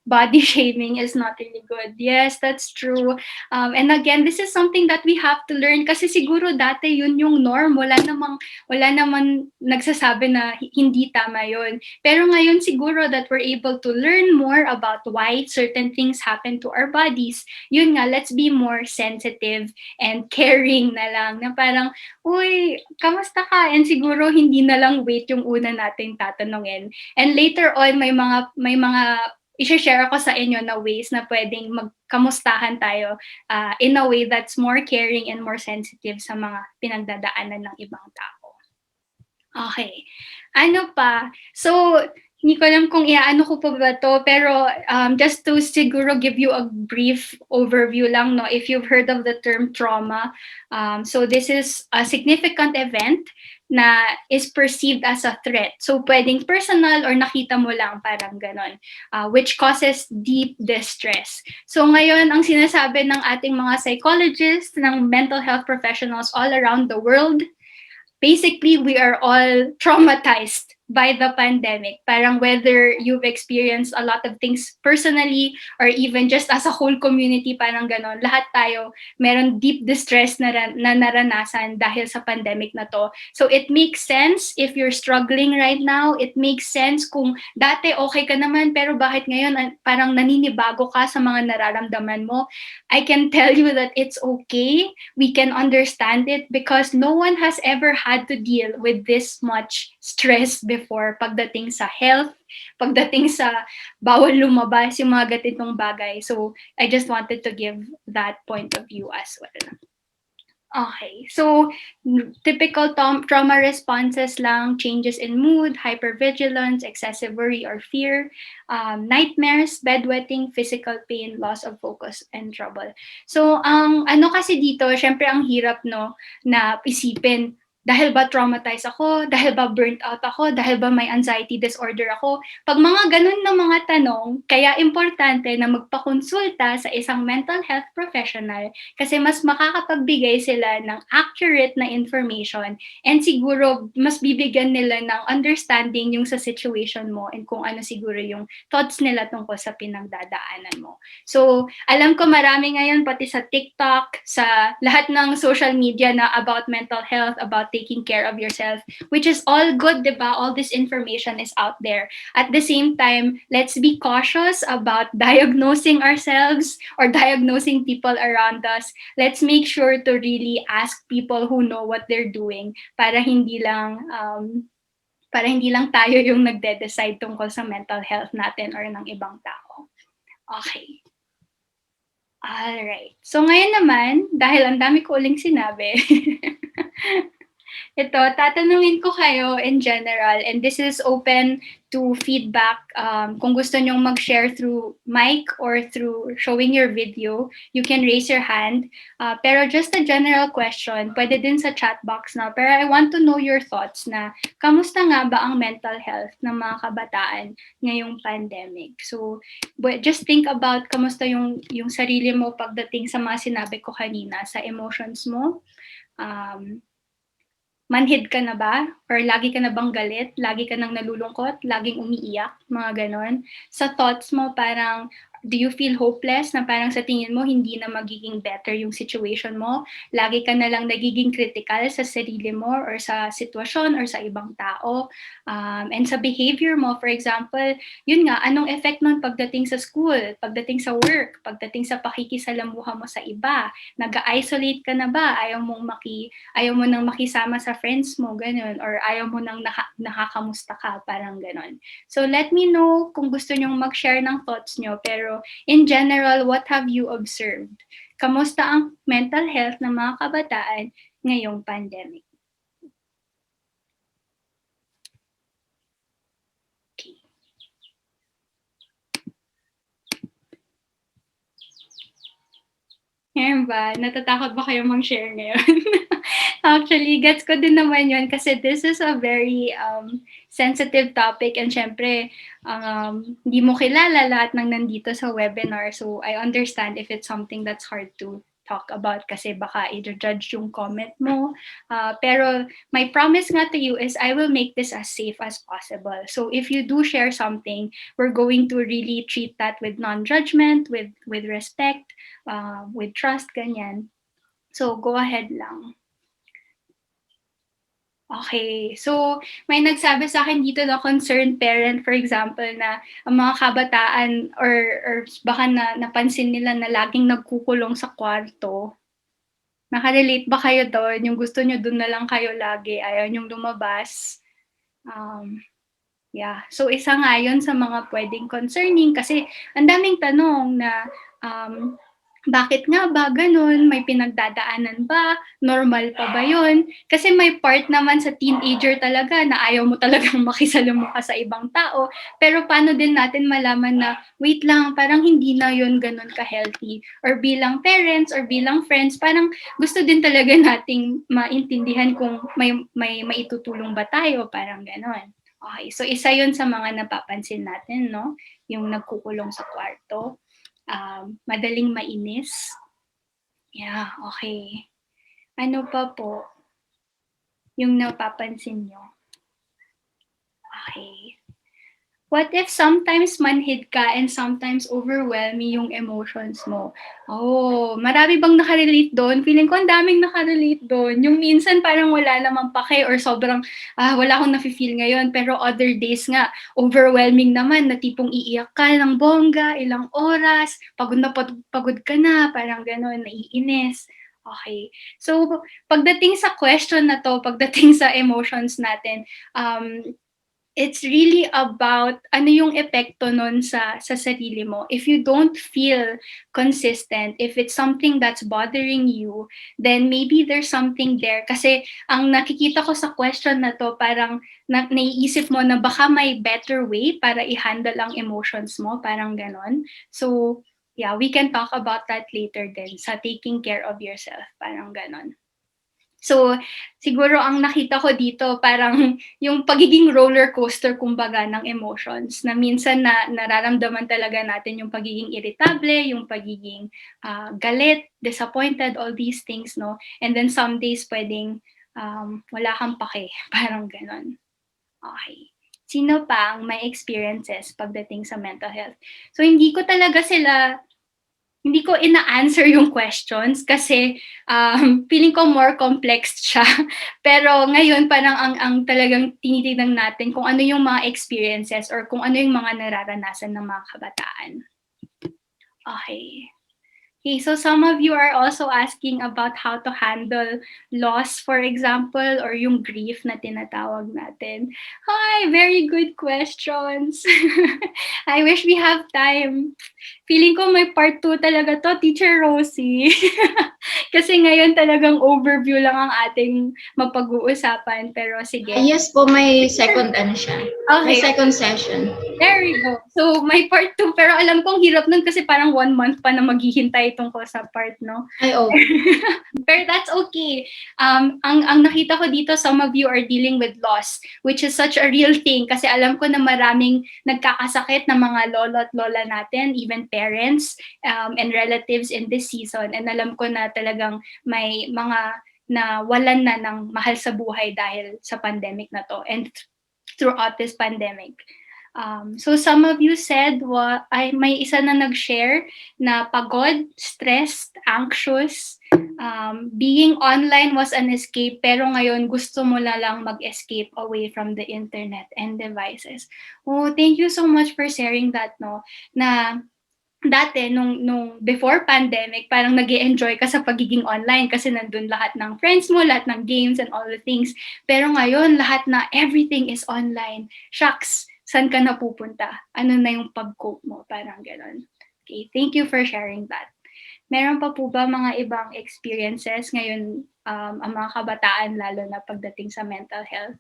body shaming is not really good. Yes, that's true. And again, this is something that we have to learn kasi siguro dati yun yung norm. Wala namang nagsasabi na hindi tama yun. Pero ngayon siguro that we're able to learn more about why certain things happen to our bodies, yun nga, let's be more sensitive and caring na lang. Na parang, uy, kamusta ka? And siguro hindi na lang weight yung una nating tatanungin. And later on, may mga i-share ako sa inyo na ways na pwedeng magkamustahan tayo in a way that's more caring and more sensitive sa mga pinagdadaanan ng ibang tao. Okay. Ano pa? So, hindi ko alam kung iaano ko pa ba to, pero just to siguro give you a brief overview lang, no, if you've heard of the term trauma. So this is a significant event na is perceived as a threat. So pwedeng personal or nakita mo lang, parang ganon, which causes deep distress. So ngayon, ang sinasabi ng ating mga psychologists, ng mental health professionals all around the world, basically we are all traumatized by the pandemic. Parang whether you've experienced a lot of things personally or even just as a whole community, parang ganon, lahat tayo meron deep distress na naranasan dahil sa pandemic na to. So it makes sense if you're struggling right now. It makes sense kung dati okay ka naman pero bakit ngayon parang naninibago ka sa mga nararamdaman mo. I can tell you that it's okay. We can understand it because no one has ever had to deal with this much stress before pagdating sa health, pagdating sa bawal lumabas, yung mga ganitong bagay. So I just wanted to give that point of view as well. Okay. So, typical trauma responses lang, changes in mood, hypervigilance, excessive worry or fear, nightmares, bedwetting, physical pain, loss of focus, and trouble. So, ang ano kasi dito, syempre ang hirap, no, na isipin, dahil ba traumatized ako? Dahil ba burnt out ako? Dahil ba may anxiety disorder ako? Pag mga ganun na mga tanong, kaya importante na magpakonsulta sa isang mental health professional kasi mas makakapagbigay sila ng accurate na information and siguro mas bibigyan nila ng understanding yung sa situation mo and kung ano siguro yung thoughts nila tungkol sa pinagdadaanan mo. So, alam ko marami ngayon pati sa TikTok, sa lahat ng social media na about mental health, about taking care of yourself, which is all good, di ba? All this information is out there. At the same time, let's be cautious about diagnosing ourselves or diagnosing people around us. Let's make sure to really ask people who know what they're doing para hindi lang tayo yung nagde-decide tungkol sa mental health natin or ng ibang tao. Okay. Alright. So ngayon naman, dahil ang dami ko uling sinabi, ito, tatanungin ko kayo in general, and this is open to feedback. Kung gusto nyong mag-share through mic or through showing your video, you can raise your hand. Pero just a general question, pwede din sa chat box na. Pero I want to know your thoughts na, kamusta nga ba ang mental health ng mga kabataan ngayong pandemic? So, just think about kamusta yung sarili mo pagdating sa mga sinabi ko kanina, sa emotions mo. Manhid ka na ba? Or lagi ka na bang galit? Lagi ka nang nalulungkot? Laging umiiyak? Mga ganon. Sa thoughts mo, parang, do you feel hopeless na parang sa tingin mo hindi na magiging better yung situation mo? Lagi ka na lang nagiging critical sa sarili mo or sa sitwasyon or sa ibang tao? And sa behavior mo, for example, yun nga, anong effect nun pagdating sa school, pagdating sa work, pagdating sa pakikisalamuha mo sa iba? Nag-isolate ka na ba? Ayaw mo nang makisama sa friends mo, ganun, or ayaw mo nang nakakamusta ka, parang ganun. So let me know kung gusto nyong mag-share ng thoughts nyo, pero in general, what have you observed? Kamusta ang mental health ng mga kabataan ngayong pandemic? Okay. Ngayon ba, natatakot ba kayo mag-share ngayon? Actually, gets ko din naman yun kasi this is a very sensitive topic and syempre, hindi mo kilala lahat ng nandito sa webinar. So, I understand if it's something that's hard to talk about kasi baka i-judge yung comment mo. Pero my promise nga to you is I will make this as safe as possible. So, if you do share something, we're going to really treat that with non-judgment, with respect, with trust, ganyan. So, go ahead lang. Okay. So, may nagsabi sa akin dito na concerned parent, for example, na ang mga kabataan or baka napansin nila na laging nagkukulong sa kwarto. Naka-relate ba kayo do'n? Yung gusto niyo do'n na lang kayo lagi, ayaw niyong lumabas? Yeah. So, isa nga yun sa mga puwedeng concerning kasi ang daming tanong na, bakit nga ba gano'n? May pinagdadaanan ba? Normal pa ba yun? Kasi may part naman sa teenager talaga na ayaw mo talagang makisalamuha sa ibang tao. Pero paano din natin malaman na, wait lang, parang hindi na yun gano'n ka-healthy. Or bilang parents or bilang friends, parang gusto din talaga nating maintindihan kung may maitutulong ba tayo, parang gano'n. Okay, so isa yun sa mga napapansin natin, no? Yung nagkukulong sa kwarto. Madaling mainis. Yeah, okay. Ano pa po yung napapansin nyo? Okay. What if sometimes manhid ka and sometimes overwhelming yung emotions mo? Oh, marami bang nakarelate doon? Feeling ko ang daming nakarelate doon. Yung minsan parang wala namang pake or sobrang wala akong nafe-feel ngayon. Pero other days nga, overwhelming naman na tipong iiyak ka ng bongga, ilang oras, pagod na pagod ka na, parang gano'n, naiinis. Okay. So, pagdating sa question na to, pagdating sa emotions natin, it's really about ano yung epekto nun sa sarili mo. If you don't feel consistent, if it's something that's bothering you, then maybe there's something there. Kasi ang nakikita ko sa question na to, parang naiisip mo na baka may better way para i-handle ang emotions mo, parang ganon. So, yeah, we can talk about that later din sa taking care of yourself, parang ganon. So, siguro ang nakita ko dito parang yung pagiging roller coaster kumbaga ng emotions na minsan na nararamdaman talaga natin yung pagiging irritable, yung pagiging galit, disappointed, all these things, no? And then some days pwedeng wala kang pake, parang ganon. Okay. Sino pa ang may experiences pagdating sa mental health? So, hindi ko ina-answer yung questions kasi feeling ko more complex siya. Pero ngayon parang ang talagang tinitignan natin kung ano yung mga experiences or kung ano yung mga nararanasan ng mga kabataan. Okay. Okay, so some of you are also asking about how to handle loss, for example, or yung grief na tinatawag natin. Hi, very good questions. I wish we have time. Feeling ko may part 2 talaga to, Teacher Rosie. Kasi ngayon talagang overview lang ang ating mapag-uusapan. Pero sige. Yes po, may second siya. Okay. May second session. There we go. So, may part 2, pero alam kong hirap nun kasi parang 1 month pa na maghihintay tungkol sa part, no? Ay, oh. Pero that's okay. Ang nakita ko dito, some of you are dealing with loss, which is such a real thing kasi alam ko na maraming nagkakasakit na mga lolo at lola natin, even parents and relatives in this season. And alam ko na talagang may mga nawalan na ng mahal sa buhay dahil sa pandemic na to and throughout this pandemic. So some of you said, may isa na nag-share na pagod, stressed, anxious, being online was an escape pero ngayon gusto mo na lang mag-escape away from the internet and devices. Oh, thank you so much for sharing that, no? Na dati nung before pandemic parang nag-e-enjoy ka sa pagiging online kasi nandun lahat ng friends mo, lahat ng games and all the things. Pero ngayon lahat na everything is online. Shucks, saan ka na pupunta? Ano na yung pag-cope mo? Parang gano'n. Okay, thank you for sharing that. Meron pa po ba mga ibang experiences ngayon ang mga kabataan lalo na pagdating sa mental health?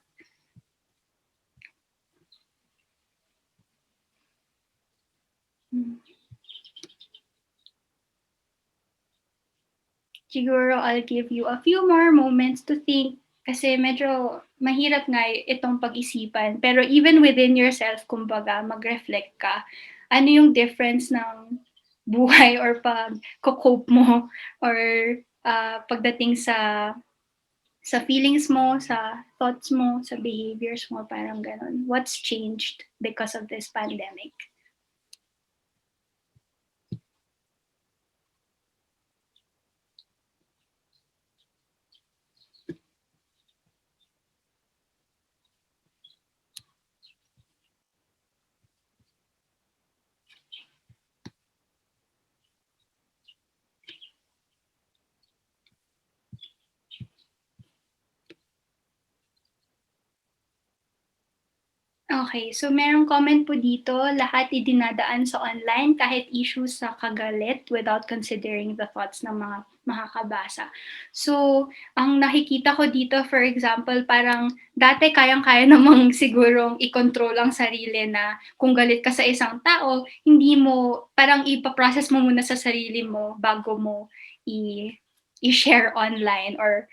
Siguro I'll give you a few more moments to think kasi medyo mahirap nga itong pag-isipan. Pero even within yourself, kumbaga, mag-reflect ka. Ano yung difference ng buhay or pag-cope mo or pagdating sa feelings mo, sa thoughts mo, sa behaviors mo, parang ganun. What's changed because of this pandemic? Okay, so merong comment po dito, lahat idinadaan sa online kahit issues sa kagalit without considering the thoughts ng mga makakabasa. So, ang nakikita ko dito, for example, parang dati kayang-kaya namang sigurong i-control ang sarili na kung galit ka sa isang tao, hindi mo, parang ipaprocess mo muna sa sarili mo bago mo i-share online or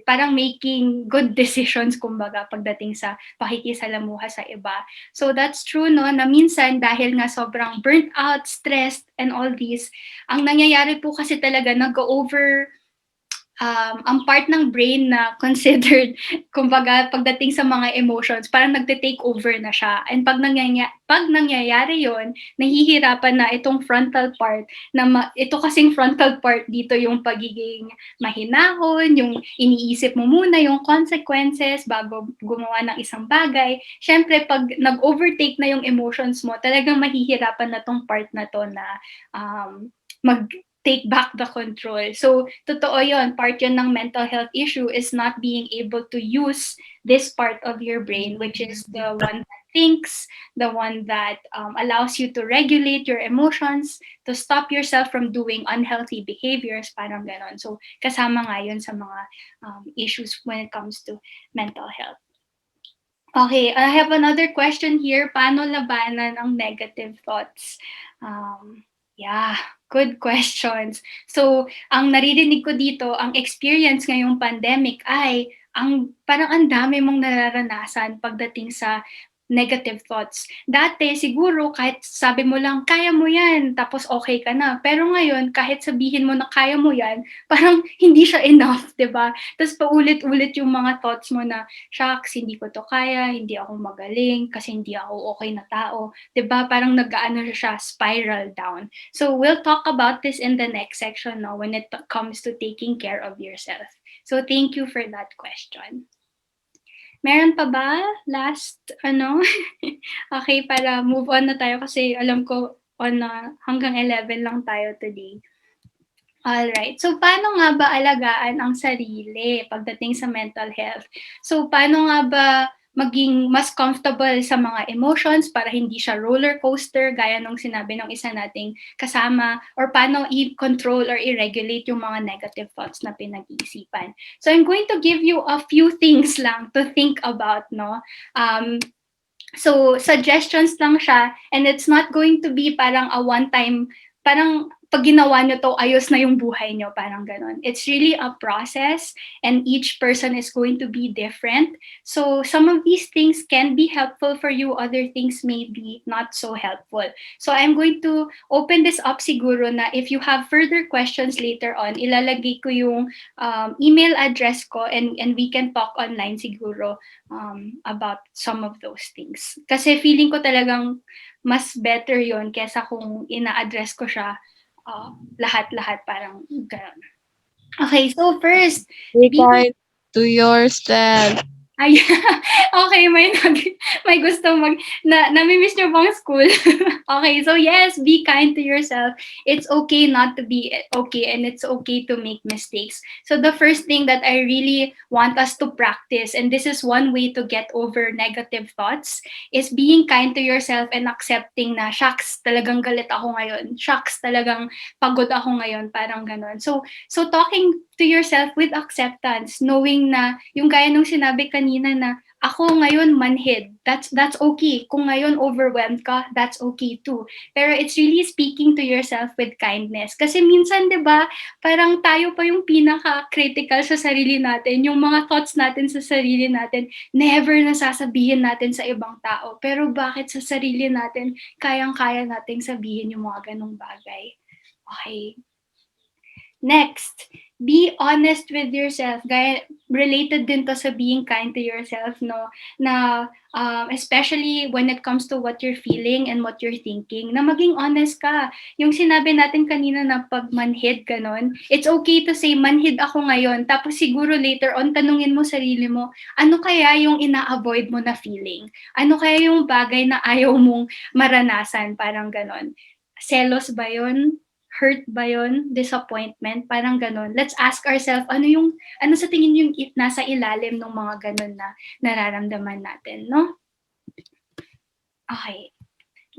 parang making good decisions kumbaga pagdating sa pakikisalamuha sa iba. So that's true, no, na minsan dahil nga sobrang burnt out, stressed, and all these, ang nangyayari po kasi talaga nag-over ang part ng brain na considered, kumbaga, pagdating sa mga emotions, parang nagte-take over na siya. And pag nangyayari yon, nahihirapan na itong frontal part, ito kasing frontal part dito yung pagiging mahinahon, yung iniisip mo muna yung consequences bago gumawa ng isang bagay. Siyempre, pag nag-overtake na yung emotions mo, talagang mahihirapan na tong part na to na take back the control. So, totoo yon, part yon ng mental health issue is not being able to use this part of your brain, which is the one that thinks, the one that allows you to regulate your emotions, to stop yourself from doing unhealthy behaviors, parang ganon. So, kasama nga yun sa mga issues when it comes to mental health. Okay, I have another question here. Paano labanan ang negative thoughts? Yeah, good questions. So, ang naririnig ko dito, ang experience ngayong pandemic ay parang ang dami mong nararanasan pagdating sa negative thoughts. Dati siguro kahit sabi mo lang kaya mo 'yan, tapos okay ka na. Pero ngayon kahit sabihin mo na kaya mo 'yan, parang hindi siya enough, 'di ba? Tapos paulit-ulit yung mga thoughts mo na shucks, hindi ko to kaya, hindi ako magaling, kasi hindi ako okay na tao. 'Di ba? Parang nag-aano siya, spiral down. So we'll talk about this in the next section no, when it comes to taking care of yourself. So thank you for that question. Meron pa ba? Last, okay, para move on na tayo kasi alam ko hanggang 11 lang tayo today. Alright. So, paano nga ba alagaan ang sarili pagdating sa mental health? So, paano nga ba maging mas comfortable sa mga emotions para hindi siya roller coaster gaya nung sinabi ng isa nating kasama, or paano i-control or i-regulate yung mga negative thoughts na pinag-iisipan. So, I'm going to give you a few things lang to think about, no? So, suggestions lang siya, and it's not going to be parang a one-time, parang pag ginawa nyo to, ayos na yung buhay nyo, parang ganon. It's really a process, and each person is going to be different. So, some of these things can be helpful for you, other things may be not so helpful. So, I'm going to open this up siguro na if you have further questions later on, ilalagay ko yung email address ko, and we can talk online siguro about some of those things. Kasi feeling ko talagang mas better yon kesa kung ina-address ko siya lahat-lahat, parang gano'n. Okay, so first, Be kind to yourself. Ay, okay, may gusto nami-miss niyo bang school? Okay, so yes, be kind to yourself. It's okay not to be okay, and it's okay to make mistakes. So the first thing that I really want us to practice, and this is one way to get over negative thoughts, is being kind to yourself and accepting na, shucks, talagang galit ako ngayon. Shucks, talagang pagod ako ngayon, parang ganon. So talking to yourself with acceptance, knowing na yung gaya nung sinabi kanina na ako ngayon manhid, that's okay. Kung ngayon overwhelmed ka, that's okay too. Pero it's really speaking to yourself with kindness. Kasi minsan, 'di ba, parang tayo pa yung pinaka-critical sa sarili natin. Yung mga thoughts natin sa sarili natin, never nasasabihin natin sa ibang tao. Pero bakit sa sarili natin, kayang-kaya nating sabihin yung mga ganong bagay? Okay. Next, be honest with yourself. Gaya, related din to sa being kind to yourself, no? Na especially when it comes to what you're feeling and what you're thinking, na maging honest ka. Yung sinabi natin kanina na pag manhid, ganon, it's okay to say, manhid ako ngayon. Tapos siguro later on, tanungin mo sarili mo, ano kaya yung ina-avoid mo na feeling? Ano kaya yung bagay na ayaw mong maranasan? Parang ganon. Selos ba yun? Hurt ba yun? Disappointment? Parang ganon. Let's ask ourselves, ano sa tingin yung nasa ilalim ng mga ganon na nararamdaman natin, no? Okay.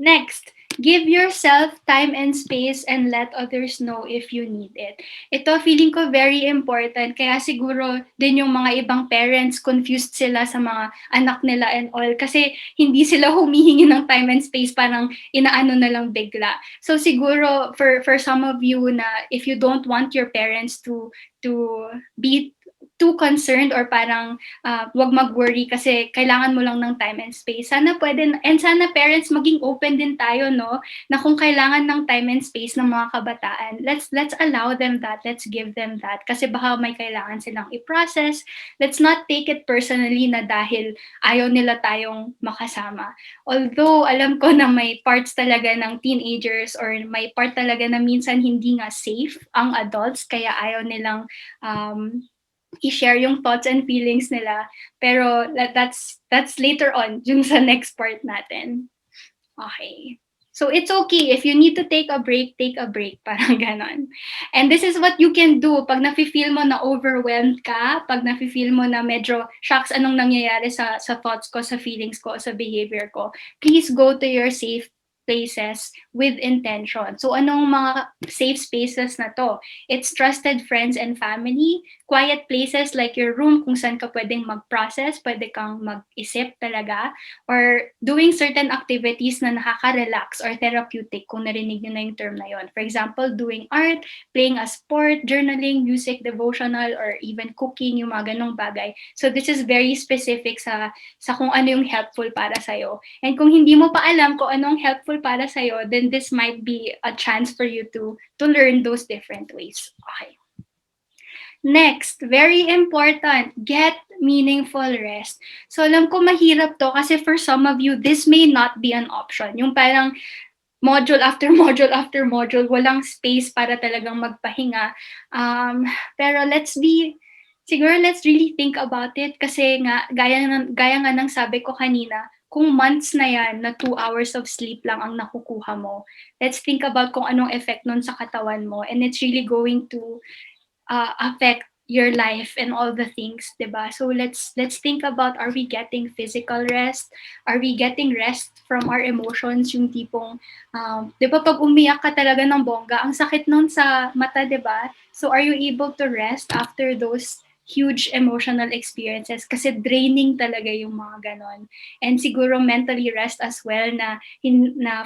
Next, give yourself time and space and let others know if you need it. Ito, feeling ko very important. Kaya siguro din yung mga ibang parents, confused sila sa mga anak nila and all. Kasi hindi sila humihingi ng time and space, parang inaano na lang bigla. So siguro, for some of you na if you don't want your parents to be too concerned, or parang wag mag-worry kasi kailangan mo lang ng time and space. Sana pwede, and sana parents maging open din tayo, no? Na kung kailangan ng time and space ng mga kabataan, let's allow them that. Let's give them that. Kasi baka may kailangan silang i-process. Let's not take it personally na dahil ayaw nila tayong makasama. Although alam ko na may parts talaga ng teenagers, or may part talaga na minsan hindi nga safe ang adults, kaya ayaw nilang i-share yung thoughts and feelings nila. Pero that's later on, yung sa next part natin. Okay. So it's okay if you need to take a break, parang ganon. And this is what you can do pag nafe-feel mo na overwhelmed ka, pag nafe-feel mo na medyo, shocks, anong nangyayari sa thoughts ko, sa feelings ko, sa behavior ko. Please go to your safe places with intention. So anong mga safe spaces na to? It's trusted friends and family, quiet places like your room kung saan ka pwedeng mag-process, pwede kang mag-isip talaga, or doing certain activities na nakaka-relax or therapeutic kung narinig nyo na yung term na yon. For example, doing art, playing a sport, journaling, music, devotional, or even cooking, yung mga ganong bagay. So this is very specific sa kung ano yung helpful para sa'yo. And kung hindi mo pa alam kung anong helpful para sa'yo, then this might be a chance for you to learn those different ways. Okay. Next, very important, get meaningful rest. So alam ko mahirap to kasi for some of you, this may not be an option. Yung parang module after module after module, walang space para talagang magpahinga. Pero let's really think about it kasi nga, gaya nga ng sabi ko kanina, kung months na yan na 2 hours of sleep lang ang nakukuha mo, let's think about kung anong effect nun sa katawan mo, and it's really going to affect your life and all the things, diba? So let's think about, are we getting physical rest? Are we getting rest from our emotions? Yung tipong, diba pag umiyak ka talaga ng bongga, ang sakit nun sa mata, diba? So are you able to rest after those huge emotional experiences? Kasi draining talaga yung mga ganon. And siguro mentally rest as well na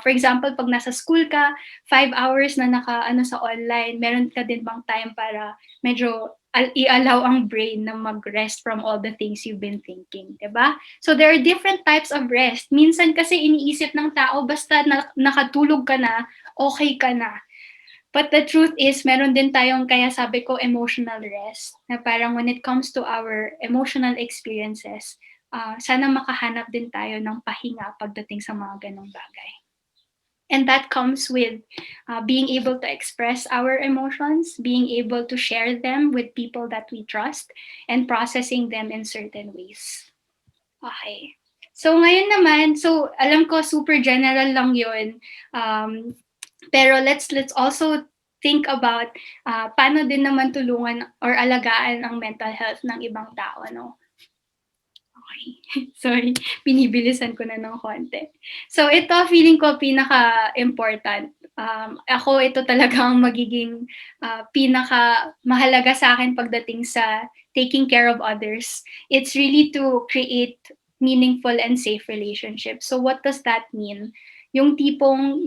for example, pag nasa school ka, 5 hours na sa online, meron ka din bang time para medyo i-allow ang brain na mag-rest from all the things you've been thinking, diba? So there are different types of rest. Minsan kasi iniisip ng tao, basta nakatulog ka na, okay ka na. But the truth is, meron din tayong, kaya sabi ko, emotional rest. Na parang when it comes to our emotional experiences, sana makahanap din tayo ng pahinga pagdating sa mga ganong bagay. And that comes with being able to express our emotions, being able to share them with people that we trust, and processing them in certain ways. Okay. So ngayon naman, so alam ko super general lang yun. Pero let's also think about paano din naman tulungan or alagaan ang mental health ng ibang tao, no? Okay. Sorry, binibilisan ko na ng konti. So ito, feeling ko pinaka-important. Ako, ito talaga ang magiging pinaka-mahalaga sa akin pagdating sa taking care of others. It's really to create meaningful and safe relationships. So what does that mean? Yung tipong,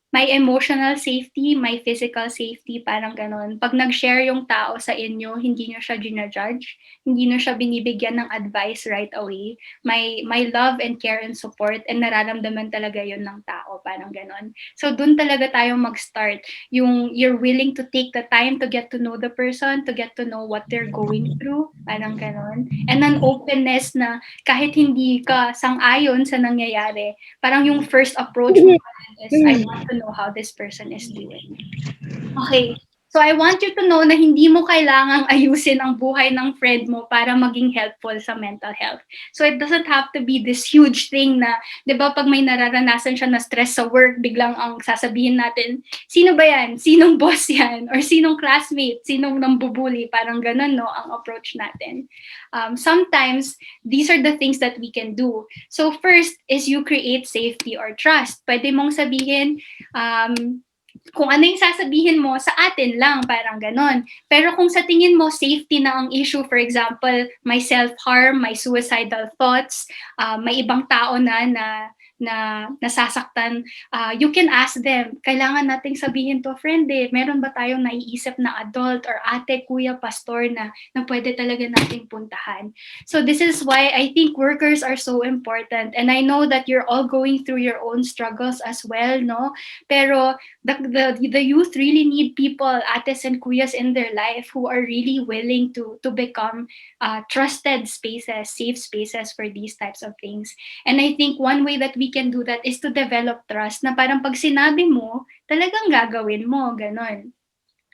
may emotional safety, may physical safety, parang ganon. Pag nag-share yung tao sa inyo, hindi nyo siya ginajudge, hindi nyo siya binibigyan ng advice right away. May love and care and support, and nararamdaman talaga yun ng tao, parang ganon. So dun talaga tayo mag-start. Yung you're willing to take the time to get to know the person, to get to know what they're going through, parang ganon. And an openness na kahit hindi ka sang-ayon sa nangyayari, parang yung first approach mo is, I want to know how this person is doing. Okay. So I want you to know na hindi mo kailangang ayusin ang buhay ng friend mo para maging helpful sa mental health. So it doesn't have to be this huge thing na, di ba, pag may nararanasan siya na stress sa work, biglang ang sasabihin natin, sino ba yan? Sinong boss yan? Or sinong classmate? Sinong nambubuli? Parang ganun, no, ang approach natin. Sometimes, these are the things that we can do. So first is you create safety or trust. Pwede mong sabihin, kung ano yung sasabihin mo, sa atin lang, parang ganon. Pero kung sa tingin mo, safety na ang issue, for example, may self-harm, may suicidal thoughts, may ibang tao na nasasaktan, you can ask them, kailangan nating sabihin to, friend, meron ba tayong naiisip na adult or ate, kuya, pastor na pwede talaga nating puntahan. So this is why I think workers are so important. And I know that you're all going through your own struggles as well, no? Pero the youth really need people, ates and kuyas in their life who are really willing to become trusted spaces, safe spaces for these types of things. And I think one way that we can do that is to develop trust na parang pag sinabi mo, talagang gagawin mo, ganon.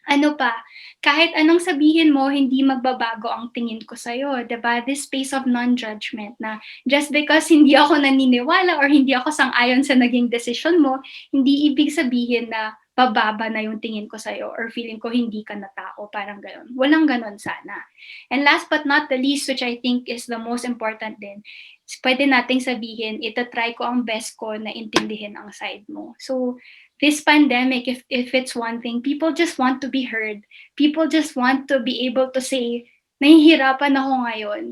Ano pa, kahit anong sabihin mo, hindi magbabago ang tingin ko sa'yo, 'di ba? This space of non-judgment na just because hindi ako naniniwala or hindi ako sang-ayon sa naging desisyon mo, hindi ibig sabihin na bababa na yung tingin ko sa'yo or feeling ko hindi ka na tao, parang gano'n. Walang gano'n sana. And last but not the least, which I think is the most important din, is puwede nating sabihin, ita-try ko ang best ko na intindihin ang side mo. So, this pandemic, if it's one thing, people just want to be heard. People just want to be able to say, nahihirapan ako ngayon.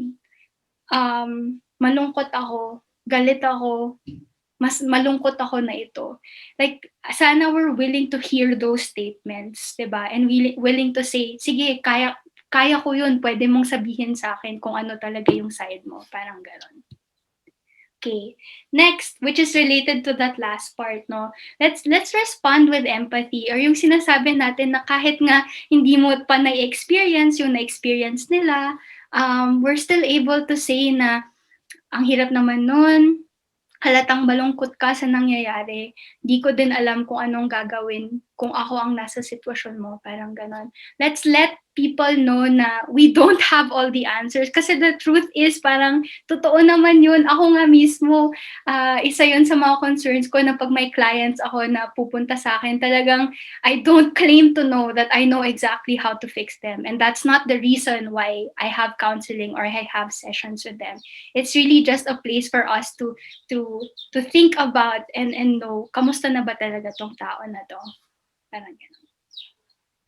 Malungkot ako, galit ako, mas malungkot ako na ito. Like, sana we're willing to hear those statements, 'di ba? And willing to say, sige, kaya ko yun, pwede mong sabihin sa akin kung ano talaga yung side mo. Parang ganon. Okay. Next, which is related to that last part, no? Let's respond with empathy or yung sinasabi natin na kahit nga hindi mo pa na-experience yung na-experience nila, we're still able to say na ang hirap naman nun, halatang malungkot ka sa nangyayari, di ko din alam kung anong gagawin kung ako ang nasa sitwasyon mo, parang ganon. Let's let people know na we don't have all the answers kasi the truth is parang totoo naman yun. Ako nga mismo, isa yun sa mga concerns ko na pag may clients ako na pupunta sa akin, talagang I don't claim to know that I know exactly how to fix them. And that's not the reason why I have counseling or I have sessions with them. It's really just a place for us to think about and know kamusta na ba talaga tong tao na to. Parang ganun.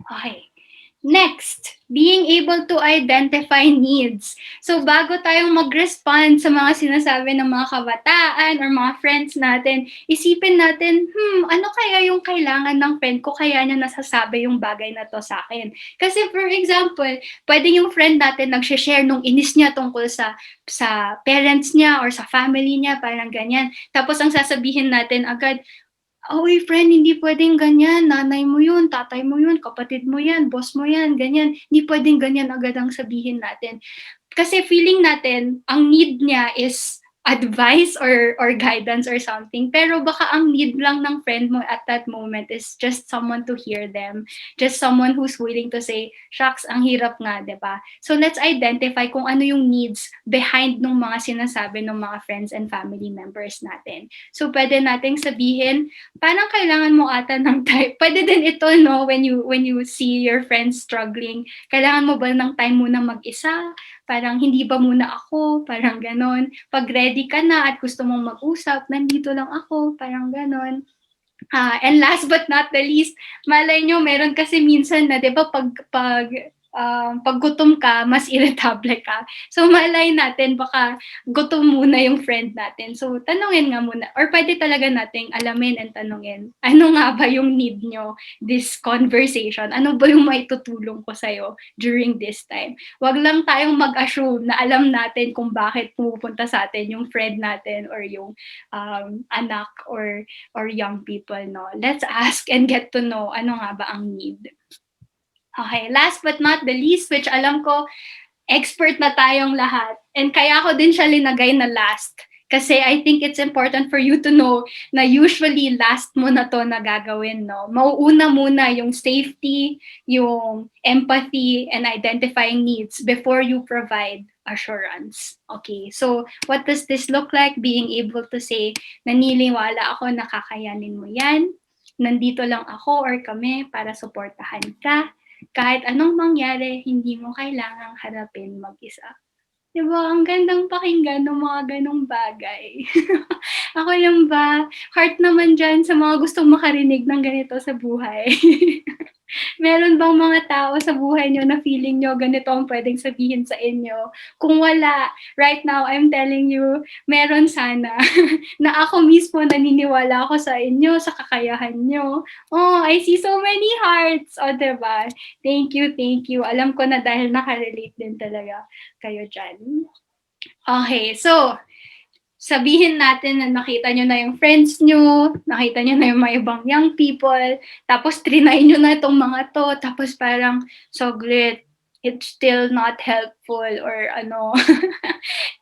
Okay. Next, being able to identify needs. So bago tayong mag-respond sa mga sinasabi ng mga kabataan or mga friends natin, isipin natin, ano kaya yung kailangan ng friend ko kaya niya nasasabi yung bagay na to sa akin? Kasi for example, pwede yung friend natin nag-share nung inis niya tungkol sa parents niya or sa family niya, parang ganyan. Tapos ang sasabihin natin agad, uy friend, hindi pwedeng ganyan, nanay mo yun, tatay mo yun, kapatid mo yan, boss mo yan, ganyan. Hindi pwedeng ganyan agad ang sabihin natin. Kasi feeling natin, ang need niya is advice or guidance or something. Pero baka ang need lang ng friend mo at that moment is just someone to hear them. Just someone who's willing to say, shucks, ang hirap nga, di ba? So let's identify kung ano yung needs behind ng mga sinasabi ng mga friends and family members natin. So pwede nating sabihin, parang kailangan mo ata ng time. Pwede din ito, no, when you see your friends struggling, kailangan mo ba ng time muna mag-isa? Parang hindi ba muna ako? Parang ganon. Pag ready ka na at gusto mong mag-usap, nandito lang ako. Parang ganon. And last but not the least, malay nyo, meron kasi minsan na, di ba, pag gutom ka, mas irritable ka. So, malay natin, baka gutom muna yung friend natin. So, tanungin nga muna. Or pwede talaga nating alamin and tanungin, ano nga ba yung need nyo this conversation? Ano ba yung maitutulong ko sa'yo during this time? Wag lang tayong mag-assume na alam natin kung bakit pumupunta sa atin yung friend natin or yung anak or young people, no? Let's ask and get to know ano nga ba ang need. Okay, last but not the least, which alam ko, expert na tayong lahat. And kaya ko din siya linagay na last. Kasi I think it's important for you to know na usually last mo na to na gagawin, no? Mauuna muna yung safety, yung empathy, and identifying needs before you provide assurance. Okay, so what does this look like? Being able to say, naniniwala ako na kakayanin mo yan. Nandito lang ako or kami para suportahan ka. Kahit anong mangyari, hindi mo kailangang harapin mag-isa. Diba? Ang gandang pakinggan ng mga ganong bagay. Ako lang ba? Heart naman dyan sa mga gustong makarinig ng ganito sa buhay. Meron bang mga tao sa buhay nyo na feeling nyo ganito ang pwedeng sabihin sa inyo? Kung wala, right now, I'm telling you, meron sana. Na ako mismo naniniwala ako sa inyo, sa kakayahan nyo. Oh, I see so many hearts. O, diba? Thank you, thank you. Alam ko na dahil nakarelate din talaga kayo dyan. Okay, so, sabihin natin na nakita nyo na yung friends nyo, nakita nyo na yung mga ibang young people, tapos trinay nyo na itong mga to, tapos parang, saglit, it's still not helpful or ano.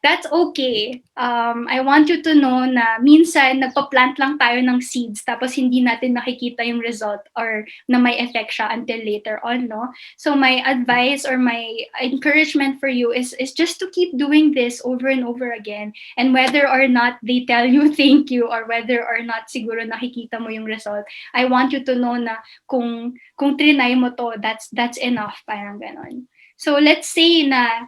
that's okay. I want you to know na minsan nagpa-plant lang tayo ng seeds tapos hindi natin nakikita yung result or na may effect siya until later on, no? So my advice or my encouragement for you is just to keep doing this over and over again. And whether or not they tell you thank you or whether or not siguro nakikita mo yung result, I want you to know na kung trinay mo to, that's enough, parang ganon. So let's say na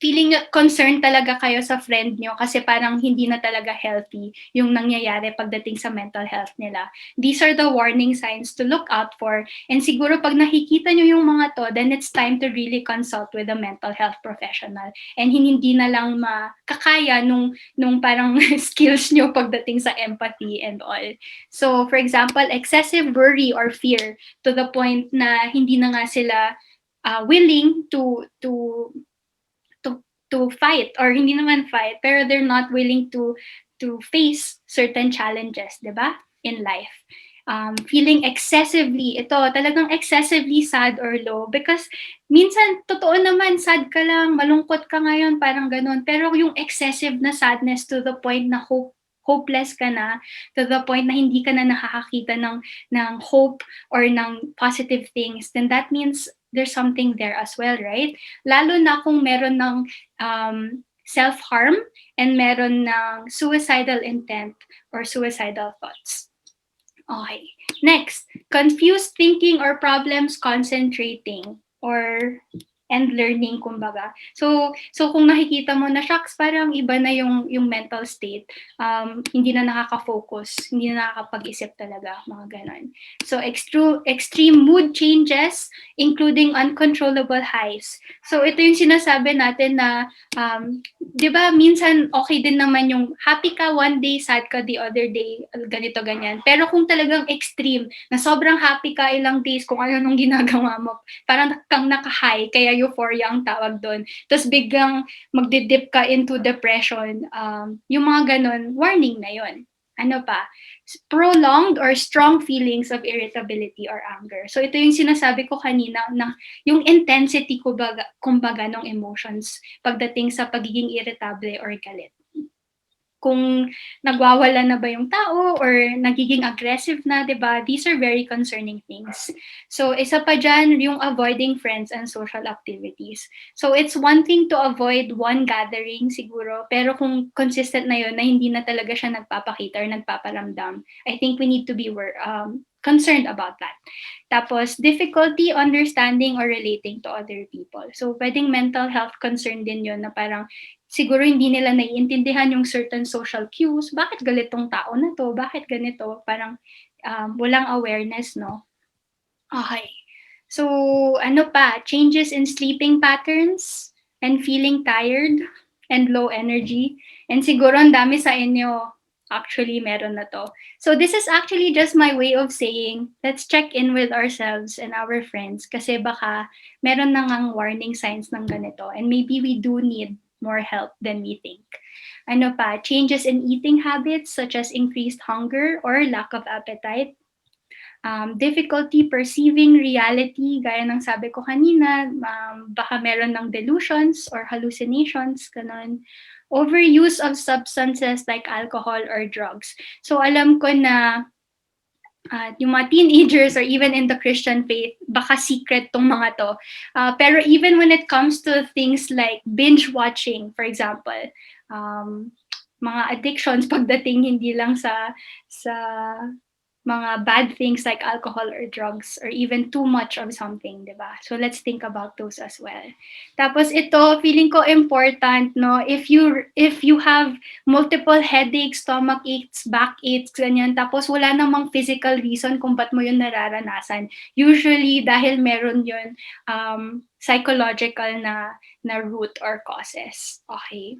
feeling concerned talaga kayo sa friend nyo kasi parang hindi na talaga healthy yung nangyayari pagdating sa mental health nila. These are the warning signs to look out for. And siguro pag nakikita nyo yung mga to, then it's time to really consult with a mental health professional. And hindi na lang makakaya nung parang skills nyo pagdating sa empathy and all. So for example, excessive worry or fear to the point na hindi na nga sila willing to fight, or hindi naman fight, pero they're not willing to face certain challenges, di ba? In life. Feeling excessively, ito, talagang excessively sad or low because minsan, totoo naman, sad ka lang, malungkot ka ngayon, parang ganun. Pero yung excessive na sadness to the point na hopeless ka na, to the point na hindi ka na nakakakita ng hope or ng positive things, then that means there's something there as well, right? Lalo na kung meron ng self-harm and meron ng suicidal intent or suicidal thoughts. Okay. Next, confused thinking or problems concentrating and learning, kumbaga. So kung nakikita mo na, shucks, parang iba na yung mental state, hindi na nakaka-focus, hindi na nakakapag-isip talaga, mga ganon. So extreme mood changes, including uncontrollable highs. So ito yung sinasabi natin na, di ba, minsan okay din naman yung happy ka one day, sad ka the other day, ganito, ganyan. Pero kung talagang extreme, na sobrang happy ka ilang days, kung ano nung ginagawa mo, parang kang naka-high, kaya euphoria ang tawag doon. Tapos biglang magdidip ka into depression. Yung mga ganun, warning na yon. Ano pa? Prolonged or strong feelings of irritability or anger. So ito yung sinasabi ko kanina na yung intensity kumbaga ng emotions pagdating sa pagiging irritable or galit. Kung nagwawala na ba yung tao or nagiging aggressive na, di ba? These are very concerning things. So, isa pa dyan, yung avoiding friends and social activities. So, it's one thing to avoid one gathering siguro, pero kung consistent na yun, na hindi na talaga siya nagpapakita or nagpaparamdam, I think we need to be concerned about that. Tapos, difficulty understanding or relating to other people. So, pwedeng mental health concern din yun na parang siguro hindi nila naiintindihan yung certain social cues. Bakit galit tong tao na to? Bakit ganito? Parang walang awareness, no? Okay. So, ano pa? Changes in sleeping patterns and feeling tired and low energy. And siguro ang dami sa inyo actually meron na to. So this is actually just my way of saying, let's check in with ourselves and our friends kasi baka meron na ngang warning signs ng ganito and maybe we do need more help than we think. Ano pa? Changes in eating habits such as increased hunger or lack of appetite. Difficulty perceiving reality, gaya ng sabi ko kanina, baka meron ng delusions or hallucinations, ganun. Overuse of substances like alcohol or drugs. So alam ko na yung mga teenagers or even in the Christian faith, baka secret tong mga to. Pero even when it comes to things like binge watching, for example, mga addictions pagdating hindi lang sa mga bad things like alcohol or drugs or even too much of something, di ba? So let's think about those as well. Tapos ito, feeling ko important, no? If you have multiple headaches, stomach aches, back aches, ganyan, tapos wala namang physical reason kung ba't mo yun nararanasan. Usually, dahil meron yun psychological na root or causes. Okay?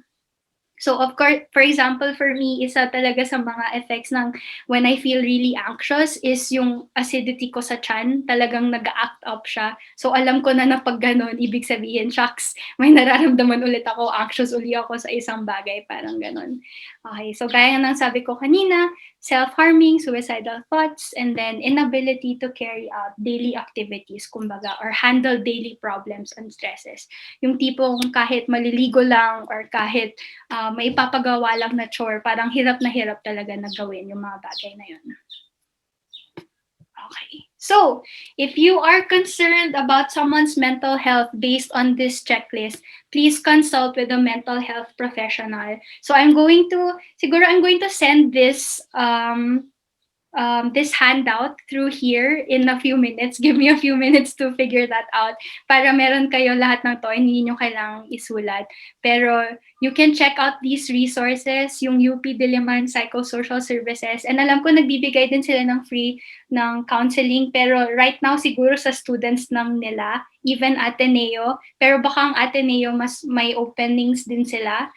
So of course, for example, for me, isa talaga sa mga effects ng when I feel really anxious is yung acidity ko sa tiyan, talagang nag-act up siya. So alam ko na pag ganun, ibig sabihin, shucks, may nararamdaman ulit ako, anxious ulit ako sa isang bagay, parang ganun. Okay, so gaya ng sabi ko kanina, self-harming, suicidal thoughts, and then inability to carry out daily activities, kumbaga, or handle daily problems and stresses. Yung tipong kahit maliligo lang or kahit may papagawa lang na chore, parang hirap na hirap talaga na gawin yung mga bagay na yun. Okay. So, if you are concerned about someone's mental health based on this checklist, please consult with a mental health professional. So, I'm going to send this this handout through here in a few minutes. Give me a few minutes to figure that out para meron kayo lahat ng to, hindi nyo kailangang isulat. Pero you can check out these resources, yung UP Diliman Psychosocial Services. And alam ko nagbibigay din sila ng free ng counseling. Pero right now siguro sa students ng nila, even Ateneo. Pero baka ang Ateneo mas may openings din sila.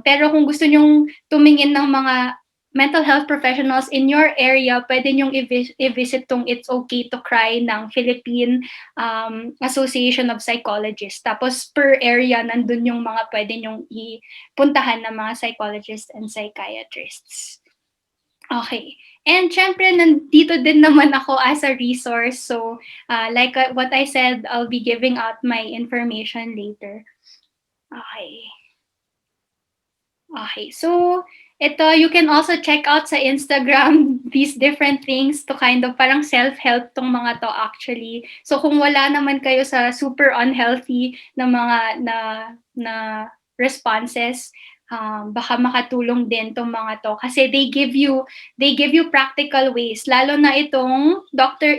Pero kung gusto nyong tumingin ng mga mental health professionals in your area, pwede nyong i-visit tong It's Okay to Cry ng Philippine Association of Psychologists. Tapos per area, nandun yung mga pwede nyong ipuntahan ng mga psychologists and psychiatrists. Okay. And syempre, nandito din naman ako as a resource. So, like what I said, I'll be giving out my information later. Okay. Okay, so ito, you can also check out sa Instagram these different things to kind of parang self-help tong mga to actually. So kung wala naman kayo sa super unhealthy na mga na responses, baka makatulong din tong mga to kasi they give you practical ways, lalo na itong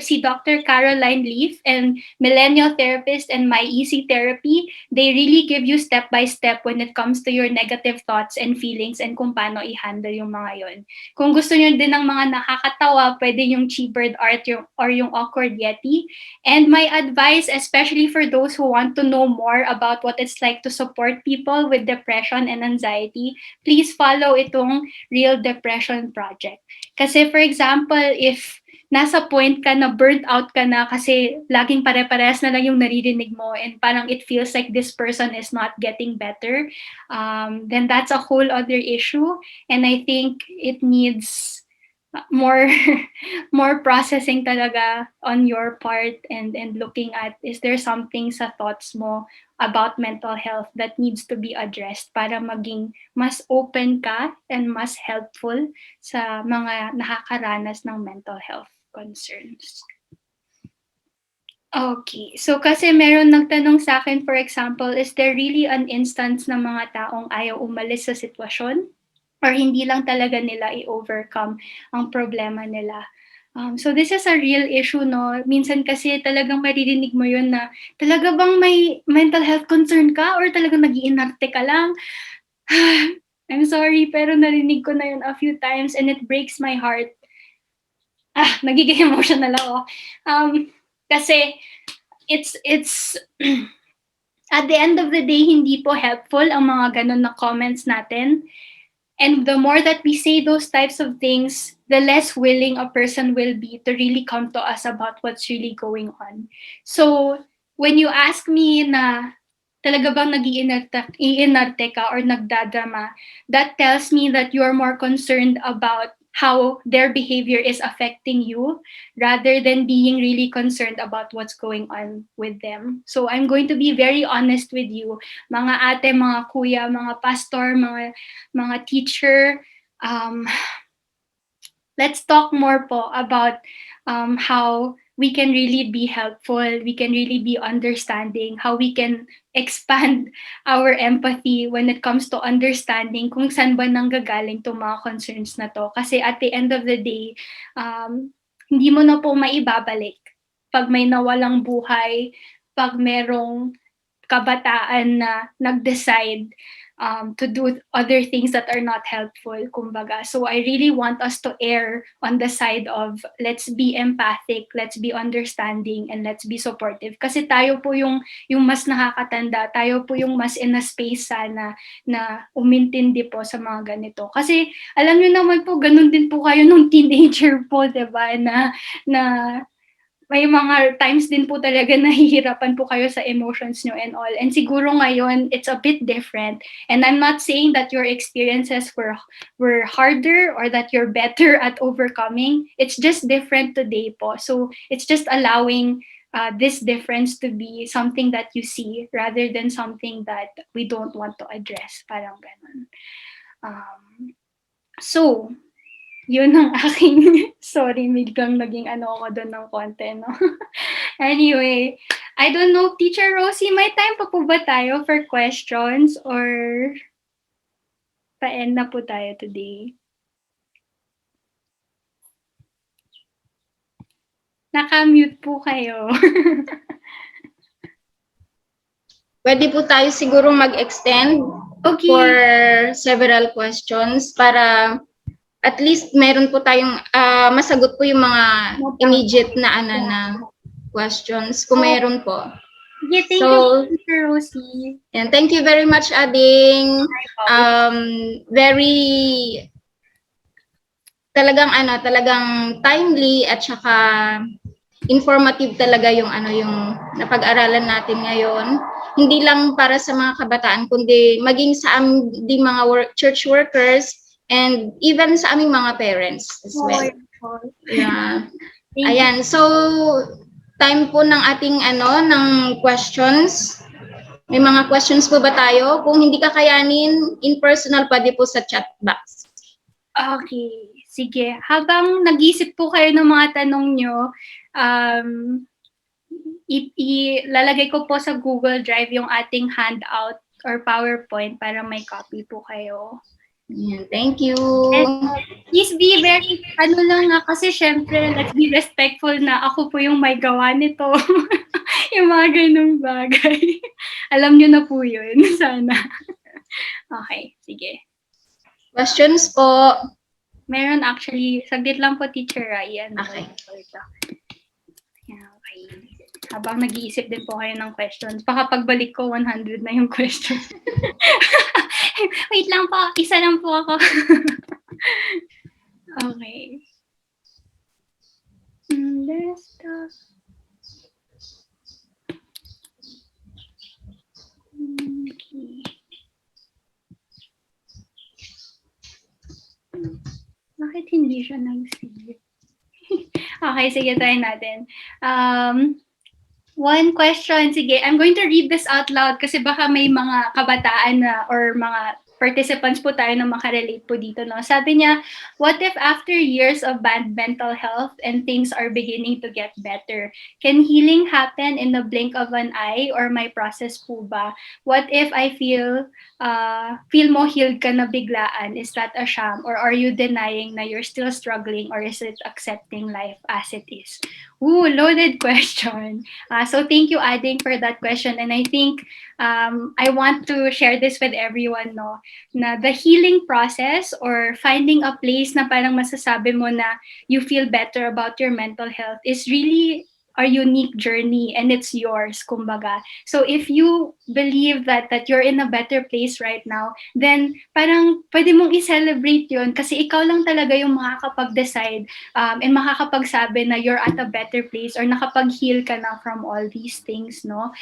si Dr. Caroline Leaf and Millennial Therapist and My Easy Therapy. They really give you step by step when it comes to your negative thoughts and feelings and kung paano i-handle yung mga yon. Kung gusto niyo din ng mga nakakatawa, pwede yung Chi-Bird Art or yung Awkward Yeti. And my advice, especially for those who want to know more about what it's like to support people with depression and anxiety, please follow itong Real Depression Project. Kasi for example, if nasa point ka na burnt out ka na kasi laging pare-parehas na lang yung naririnig mo and parang it feels like this person is not getting better, then that's a whole other issue. And I think it needs more processing talaga on your part and looking at, is there something sa thoughts mo about mental health that needs to be addressed para maging mas open ka and mas helpful sa mga nakakaranas ng mental health concerns. Okay, so kasi meron nagtanong sa akin, for example, is there really an instance ng mga taong ayaw umalis sa sitwasyon? Or hindi lang talaga nila i-overcome ang problema nila. So this is a real issue, no? Minsan kasi talagang maririnig mo yun na talaga bang may mental health concern ka or talagang nag-iinarte ka lang? I'm sorry, pero narinig ko na yun a few times and it breaks my heart. Nagiging emotional ako. Kasi it's at the end of the day, hindi po helpful ang mga ganun na comments natin. And the more that we say those types of things, the less willing a person will be to really come to us about what's really going on. So, when you ask me na talaga bang nag-iinarte ka or nagdadrama, that tells me that you're more concerned about how their behavior is affecting you rather than being really concerned about what's going on with them. So I'm going to be very honest with you, mga ate, mga kuya, mga pastor, mga teacher. Let's talk more po about how we can really be helpful, we can really be understanding, how we can expand our empathy when it comes to understanding kung saan ba nanggagaling itong mga concerns na to. Kasi at the end of the day, hindi mo na po maibabalik. Pag may nawalang buhay, pag merong kabataan na nag-decide to do other things that are not helpful, kumbaga. So I really want us to err on the side of let's be empathic, let's be understanding, and let's be supportive. Kasi tayo po yung mas nakakatanda, tayo po yung mas in a space sana na umintindi po sa mga ganito. Kasi alam niyo naman po, ganun din po kayo nung teenager po, diba? Na may mga times din po talaga nahihirapan po kayo sa emotions nyo and all. And siguro ngayon, it's a bit different. And I'm not saying that your experiences were harder or that you're better at overcoming. It's just different today po. So it's just allowing this difference to be something that you see rather than something that we don't want to address. Parang ganun. So, yun ang aking, sorry, biglang naging ano ako doon ng konti, no? Anyway, I don't know, Teacher Rosie, may time pa po ba tayo for questions or pa-end na po tayo today? Naka-mute po kayo. Pwede po tayo siguro mag-extend Okay. for several questions para at least meron po tayong masagot po yung mga immediate na questions kung meron po. Yeah, thank So, you, Teacher Rosie. and thank you very much, Ading. Very talagang timely at saka informative talaga yung yung napag-aralan natin ngayon. Hindi lang para sa mga kabataan kundi maging sa aming mga church workers and even sa aming mga parents as well. Yeah. Ayan, so time po ng ating ng questions. May mga questions po ba tayo? Kung hindi kakayanin, in personal pwede po sa chat box. Okay, sige. Habang nag-isip po kayo ng mga tanong nyo, ilalagay ko po sa Google Drive yung ating handout or PowerPoint para may copy po kayo. Yeah, thank you. And please be very, kasi syempre, let's be respectful na ako po yung may gawa nito. Yung mga ganung bagay. Alam nyo na po yun, sana. Okay, sige. Questions po. Meron actually, saglit lang po, Teacher Ryan. Okay. Okay. Habang nag-iisip din po kayo ng questions, baka pagbalik ko, 100 na yung questions. Wait lang po, isa lang po ako. Okay. Let's talk. Okay. Bakit hindi siya nag-save? Okay, sige, try natin. One question, sige, I'm going to read this out loud kasi baka may mga kabataan na or mga participants po tayo na makarelate po dito, no? Sabi niya, what if after years of bad mental health and things are beginning to get better, can healing happen in the blink of an eye or may process po ba? What if I feel mo healed ka na biglaan? Is that a sham? Or are you denying na you're still struggling or is it accepting life as it is? Ooh, loaded question. So thank you, Ading, for that question. And I think I want to share this with everyone, no? Na the healing process or finding a place na parang masasabi mo na you feel better about your mental health is really a unique journey and it's yours, kumbaga. So if you believe that you're in a better place right now, then parang pwede mong i-celebrate yun kasi ikaw lang talaga yung makakapag-decide and makakapagsabi na you're at a better place or nakapag-heal ka na from all these things, no?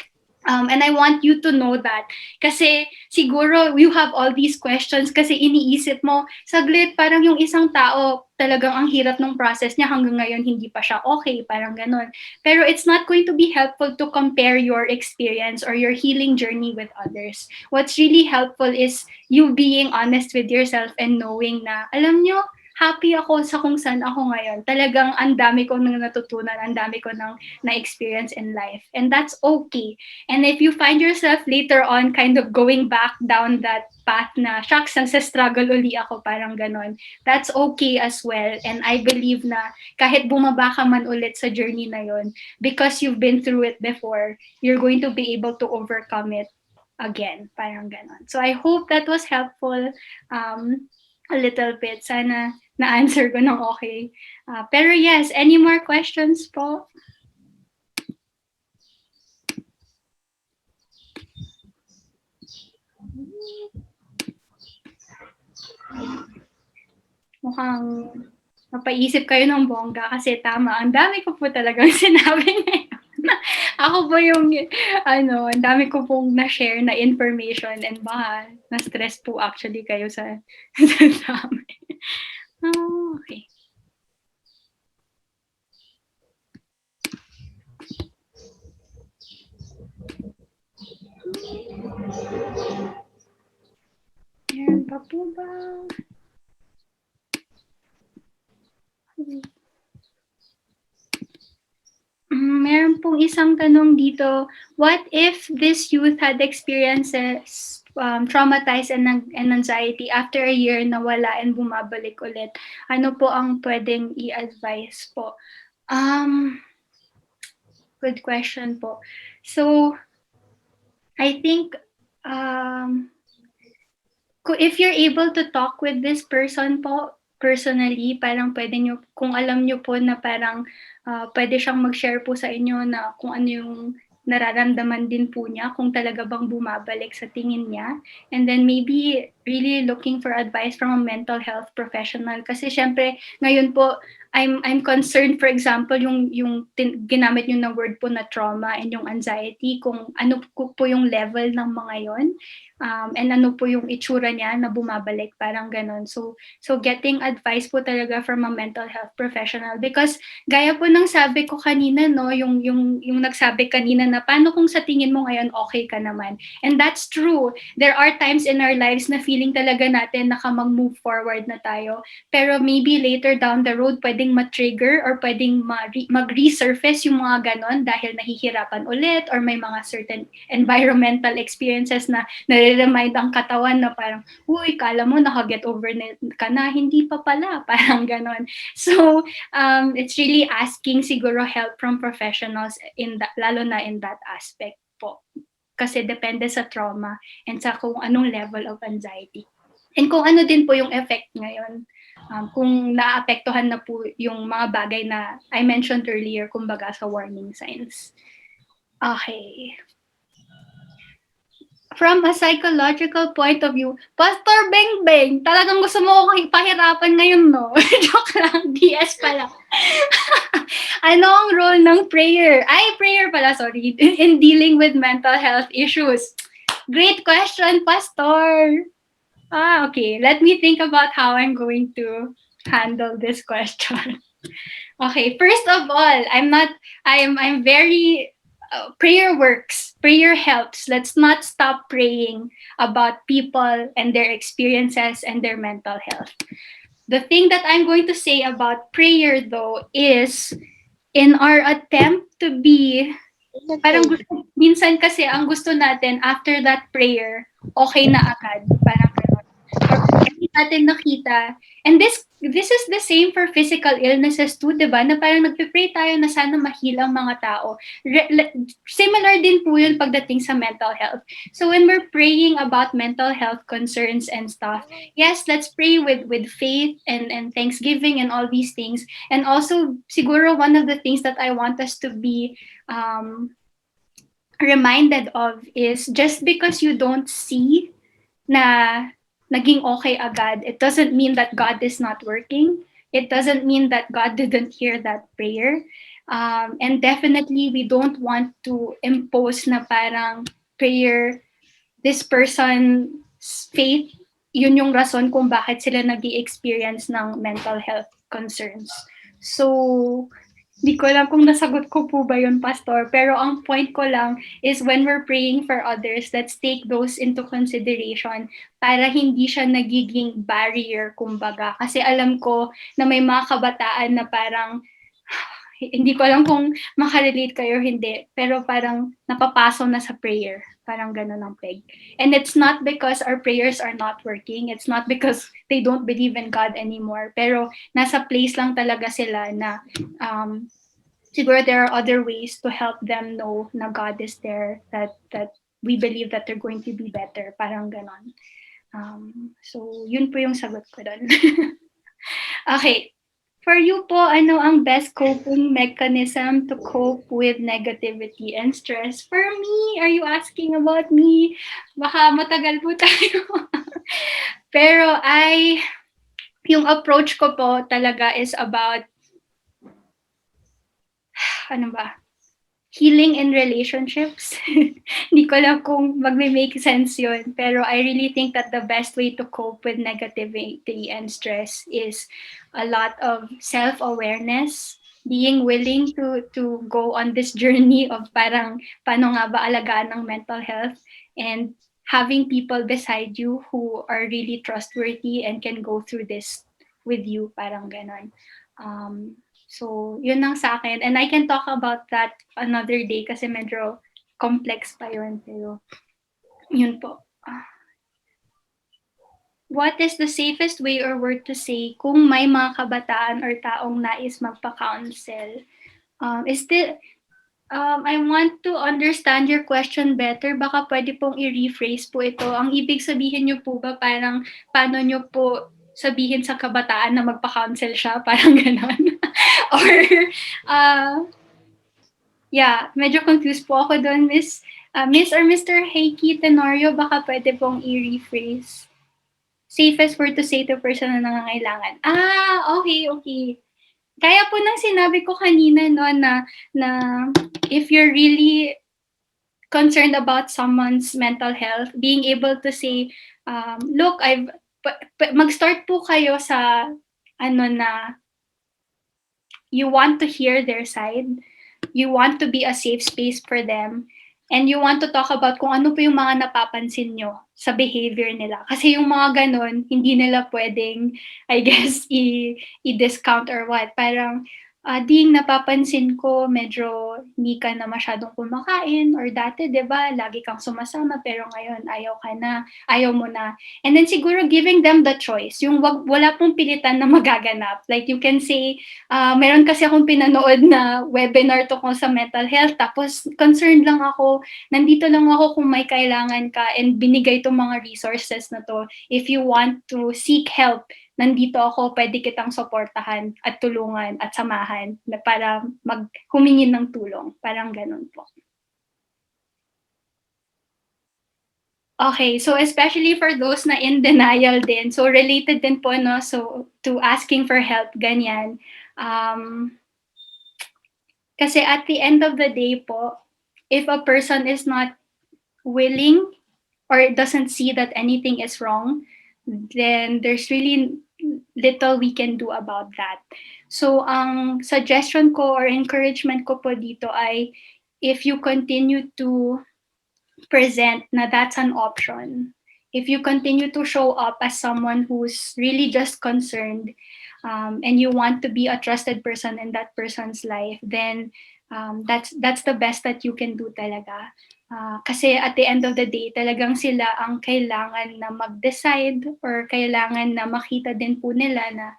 And I want you to know that kasi siguro you have all these questions kasi iniisip mo, saglit, parang yung isang tao talagang ang hirap ng process niya hanggang ngayon hindi pa siya okay, parang ganun. Pero it's not going to be helpful to compare your experience or your healing journey with others. What's really helpful is you being honest with yourself and knowing na, alam nyo, happy ako sa kung saan ako ngayon. Talagang ang dami ko nang natutunan, ang dami ko nang na-experience in life. And that's okay. And if you find yourself later on kind of going back down that path na, shucks, nagsa-struggle uli ako, parang ganon, that's okay as well. And I believe na kahit bumaba ka man ulit sa journey na yon, because you've been through it before, you're going to be able to overcome it again, parang ganon. So I hope that was helpful a little bit. Sana na-answer ko ng okay. Pero yes, any more questions po? Mukhang mapaisip kayo ng bongga kasi tama, ang dami ko po talagang sinabi ngayon. Ako po yung, ang dami ko pong na-share na information and baka na-stress po actually kayo sa dami. Okay. Meron pa po ba? Meron pong isang tanong dito, what if this youth had experiences traumatized and anxiety after a year na wala and bumabalik ulit? Ano po ang pwedeng i-advise po? Good question po. So, I think if you're able to talk with this person po, personally, parang pwede nyo, kung alam nyo po na parang pwede siyang mag-share po sa inyo na kung ano yung nararamdaman din po niya, kung talaga bang bumabalik sa tingin niya. And then maybe really looking for advice from a mental health professional. Kasi syempre, ngayon po, I'm concerned, for example, yung ginamit nyo na word po na trauma and yung anxiety, kung ano po yung level ng mga yon. And ano po yung itsura niya na bumabalik, parang ganon. So getting advice po talaga from a mental health professional, because gaya po ng sabi ko kanina, no, yung nagsabi kanina na paano kung sa tingin mo ngayon okay ka naman. And that's true. There are times in our lives na feeling talaga natin mag-move forward na tayo, pero maybe later down the road pwedeng ma-trigger or pwedeng mag-resurface yung mga ganon dahil nahihirapan ulit or may mga certain environmental experiences na nare-remind ang katawan na parang, uy, kala mo naka-get over ka na, hindi pa pala, parang ganon. So, it's really asking siguro help from professionals lalo na in that aspect po. Kasi depende sa trauma and sa kung anong level of anxiety. And kung ano din po yung effect ngayon. Kung naapektuhan na po yung mga bagay na I mentioned earlier, kumbaga sa warning signs. Okay. From a psychological point of view, Pastor Beng Beng, talagang gusto mo akong ipahirapan ngayon, no? Joke lang, DS pala. Ano ang role ng prayer? Prayer pala, sorry, in dealing with mental health issues. Great question, Pastor. Okay, let me think about how I'm going to handle this question. Okay, first of all, I'm very prayer works, prayer helps. Let's not stop praying about people and their experiences and their mental health. The thing that I'm going to say about prayer, though, is in our attempt to be, parang minsan kasi ang gusto natin after that prayer, okay na agad. Parang gano'n. Or hindi natin nakita. And this is the same for physical illnesses too, di ba? Na parang nagpe-pray tayo na sana mahilang mga tao. Similar din po yun pagdating sa mental health. So when we're praying about mental health concerns and stuff, yes, let's pray with faith and thanksgiving and all these things. And also, siguro one of the things that I want us to be reminded of is just because you don't see na naging okay agad, it doesn't mean that God is not working. It doesn't mean that God didn't hear that prayer. And definitely, we don't want to impose na parang prayer, this person's faith, yun yung rason kung bakit sila nag-i-experience ng mental health concerns. So, di ko alam kung nasagot ko po ba yun, Pastor. Pero ang point ko lang is when we're praying for others, let's take those into consideration para hindi siya nagiging barrier, kumbaga. Kasi alam ko na may mga kabataan na parang, hindi ko alam kung makarelate kayo hindi, pero parang napapaso na sa prayer. Parang gano'n ang peg. And it's not because our prayers are not working. It's not because they don't believe in God anymore. Pero nasa place lang talaga sila na siguro there are other ways to help them know na God is there, that we believe that they're going to be better. Parang gano'n. So yun po yung sagot ko doon. Okay. For you po, ano ang best coping mechanism to cope with negativity and stress? For me, are you asking about me? Baka matagal po tayo. Pero yung approach ko po talaga is about, ano ba, healing in relationships. Hindi ko alam kung magme-make sense yun. Pero I really think that the best way to cope with negativity and stress is a lot of self-awareness, being willing to go on this journey of parang paano nga ba alagaan ng mental health, and having people beside you who are really trustworthy and can go through this with you, parang ganon. So, yun lang sa akin. And I can talk about that another day kasi medyo complex pa yun. Pero, yun po. What is the safest way or word to say kung may mga kabataan or taong nais magpa-counsel? I want to understand your question better. Baka pwede pong i-rephrase po ito. Ang ibig sabihin niyo po ba parang paano niyo po sabihin sa kabataan na magpa-counsel siya? Parang ganon. Or, yeah, medyo confused po ako doon, Miss or Mr. Heiki Tenorio, baka pwede pong i-rephrase. Safest word to say to person na nangangailangan. Okay. Kaya po nang sinabi ko kanina, no, na if you're really concerned about someone's mental health, being able to say, look, mag-start po kayo sa, na you want to hear their side, you want to be a safe space for them, and you want to talk about kung ano po yung mga napapansin nyo sa behavior nila. Kasi yung mga ganon, hindi nila pwedeng, I guess, i-discount or what. Parang, ding napapansin ko, medyo hindi ka na masyadong kumakain, or dati, di ba, lagi kang sumasama, pero ngayon, ayaw mo na. And then siguro giving them the choice, yung wala pong pilitan na magaganap. Like you can say, meron kasi akong pinanood na webinar tungkol sa mental health, tapos concerned lang ako, nandito lang ako kung may kailangan ka, and binigay itong mga resources na to. If you want to seek help, nandito ako, pwede kitang suportahan at tulungan at samahan na para humingi ng tulong. Parang ganun po. Okay, so especially for those na in denial din, so related din po, no, so to asking for help, ganyan. Kasi at the end of the day po, if a person is not willing or doesn't see that anything is wrong, then there's really little we can do about that. So ang suggestion ko or encouragement ko po dito ay, if you continue to present na that's an option, if you continue to show up as someone who's really just concerned, and you want to be a trusted person in that person's life, then that's the best that you can do talaga. Kasi at the end of the day, talagang sila ang kailangan na mag-decide, or kailangan na makita din po nila na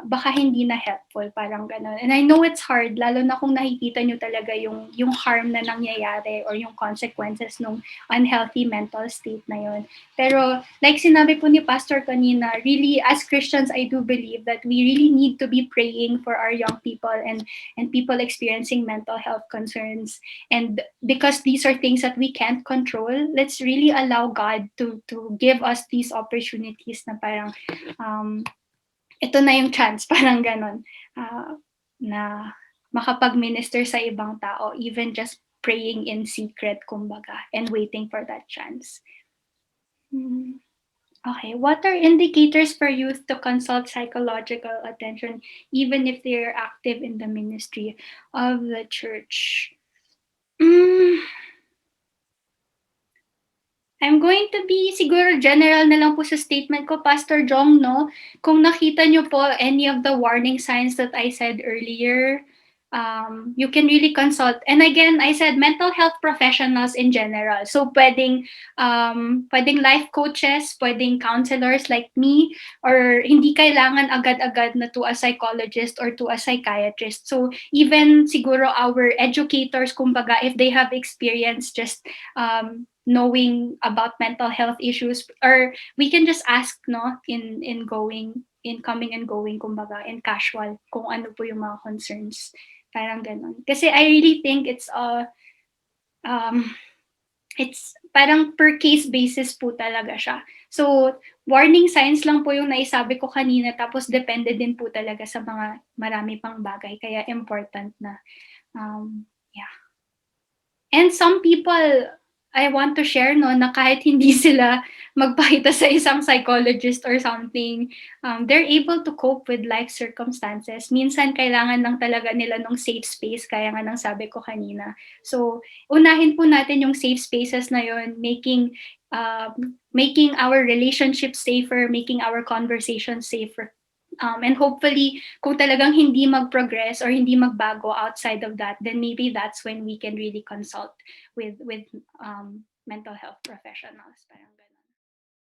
baka hindi na helpful, parang ganun. And I know it's hard, lalo na kung nakikita nyo talaga yung harm na nangyayari or yung consequences ng unhealthy mental state na yun. Pero like sinabi po ni Pastor kanina, really as Christians, I do believe that we really need to be praying for our young people and people experiencing mental health concerns. And because these are things that we can't control, let's really allow God to give us these opportunities na parang ito na yung chance, parang ganon, na makapag-minister sa ibang tao, even just praying in secret, kumbaga, and waiting for that chance. Okay, what are indicators for youth to consult psychological attention, even if they are active in the ministry of the church? I'm going to be siguro general na lang po sa statement ko, Pastor Jong, no? Kung nakita nyo po any of the warning signs that I said earlier, you can really consult. And again, I said mental health professionals in general. So pwedeng life coaches, pwedeng counselors like me, or hindi kailangan agad-agad na to a psychologist or to a psychiatrist. So even siguro our educators, kumbaga, if they have experience just knowing about mental health issues, or we can just ask, no, in coming and going, kumbaga, in casual, kung ano po yung mga concerns, parang ganon. Kasi I really think it's it's parang per case basis po talaga siya. So, warning signs lang po yung naisabi ko kanina, tapos depende din po talaga sa mga marami pang bagay. Kaya important na, yeah. And some people, I want to share no, na kahit hindi sila magpakita sa isang psychologist or something, they're able to cope with life circumstances. Minsan kailangan lang talaga nila ng safe space, kaya nga nang sabi ko kanina. So, unahin po natin yung safe spaces na yun, making our relationship safer, making our conversation safer. And hopefully, kung talagang hindi mag-progress or hindi magbago outside of that, then maybe that's when we can really consult with mental health professionals. Parang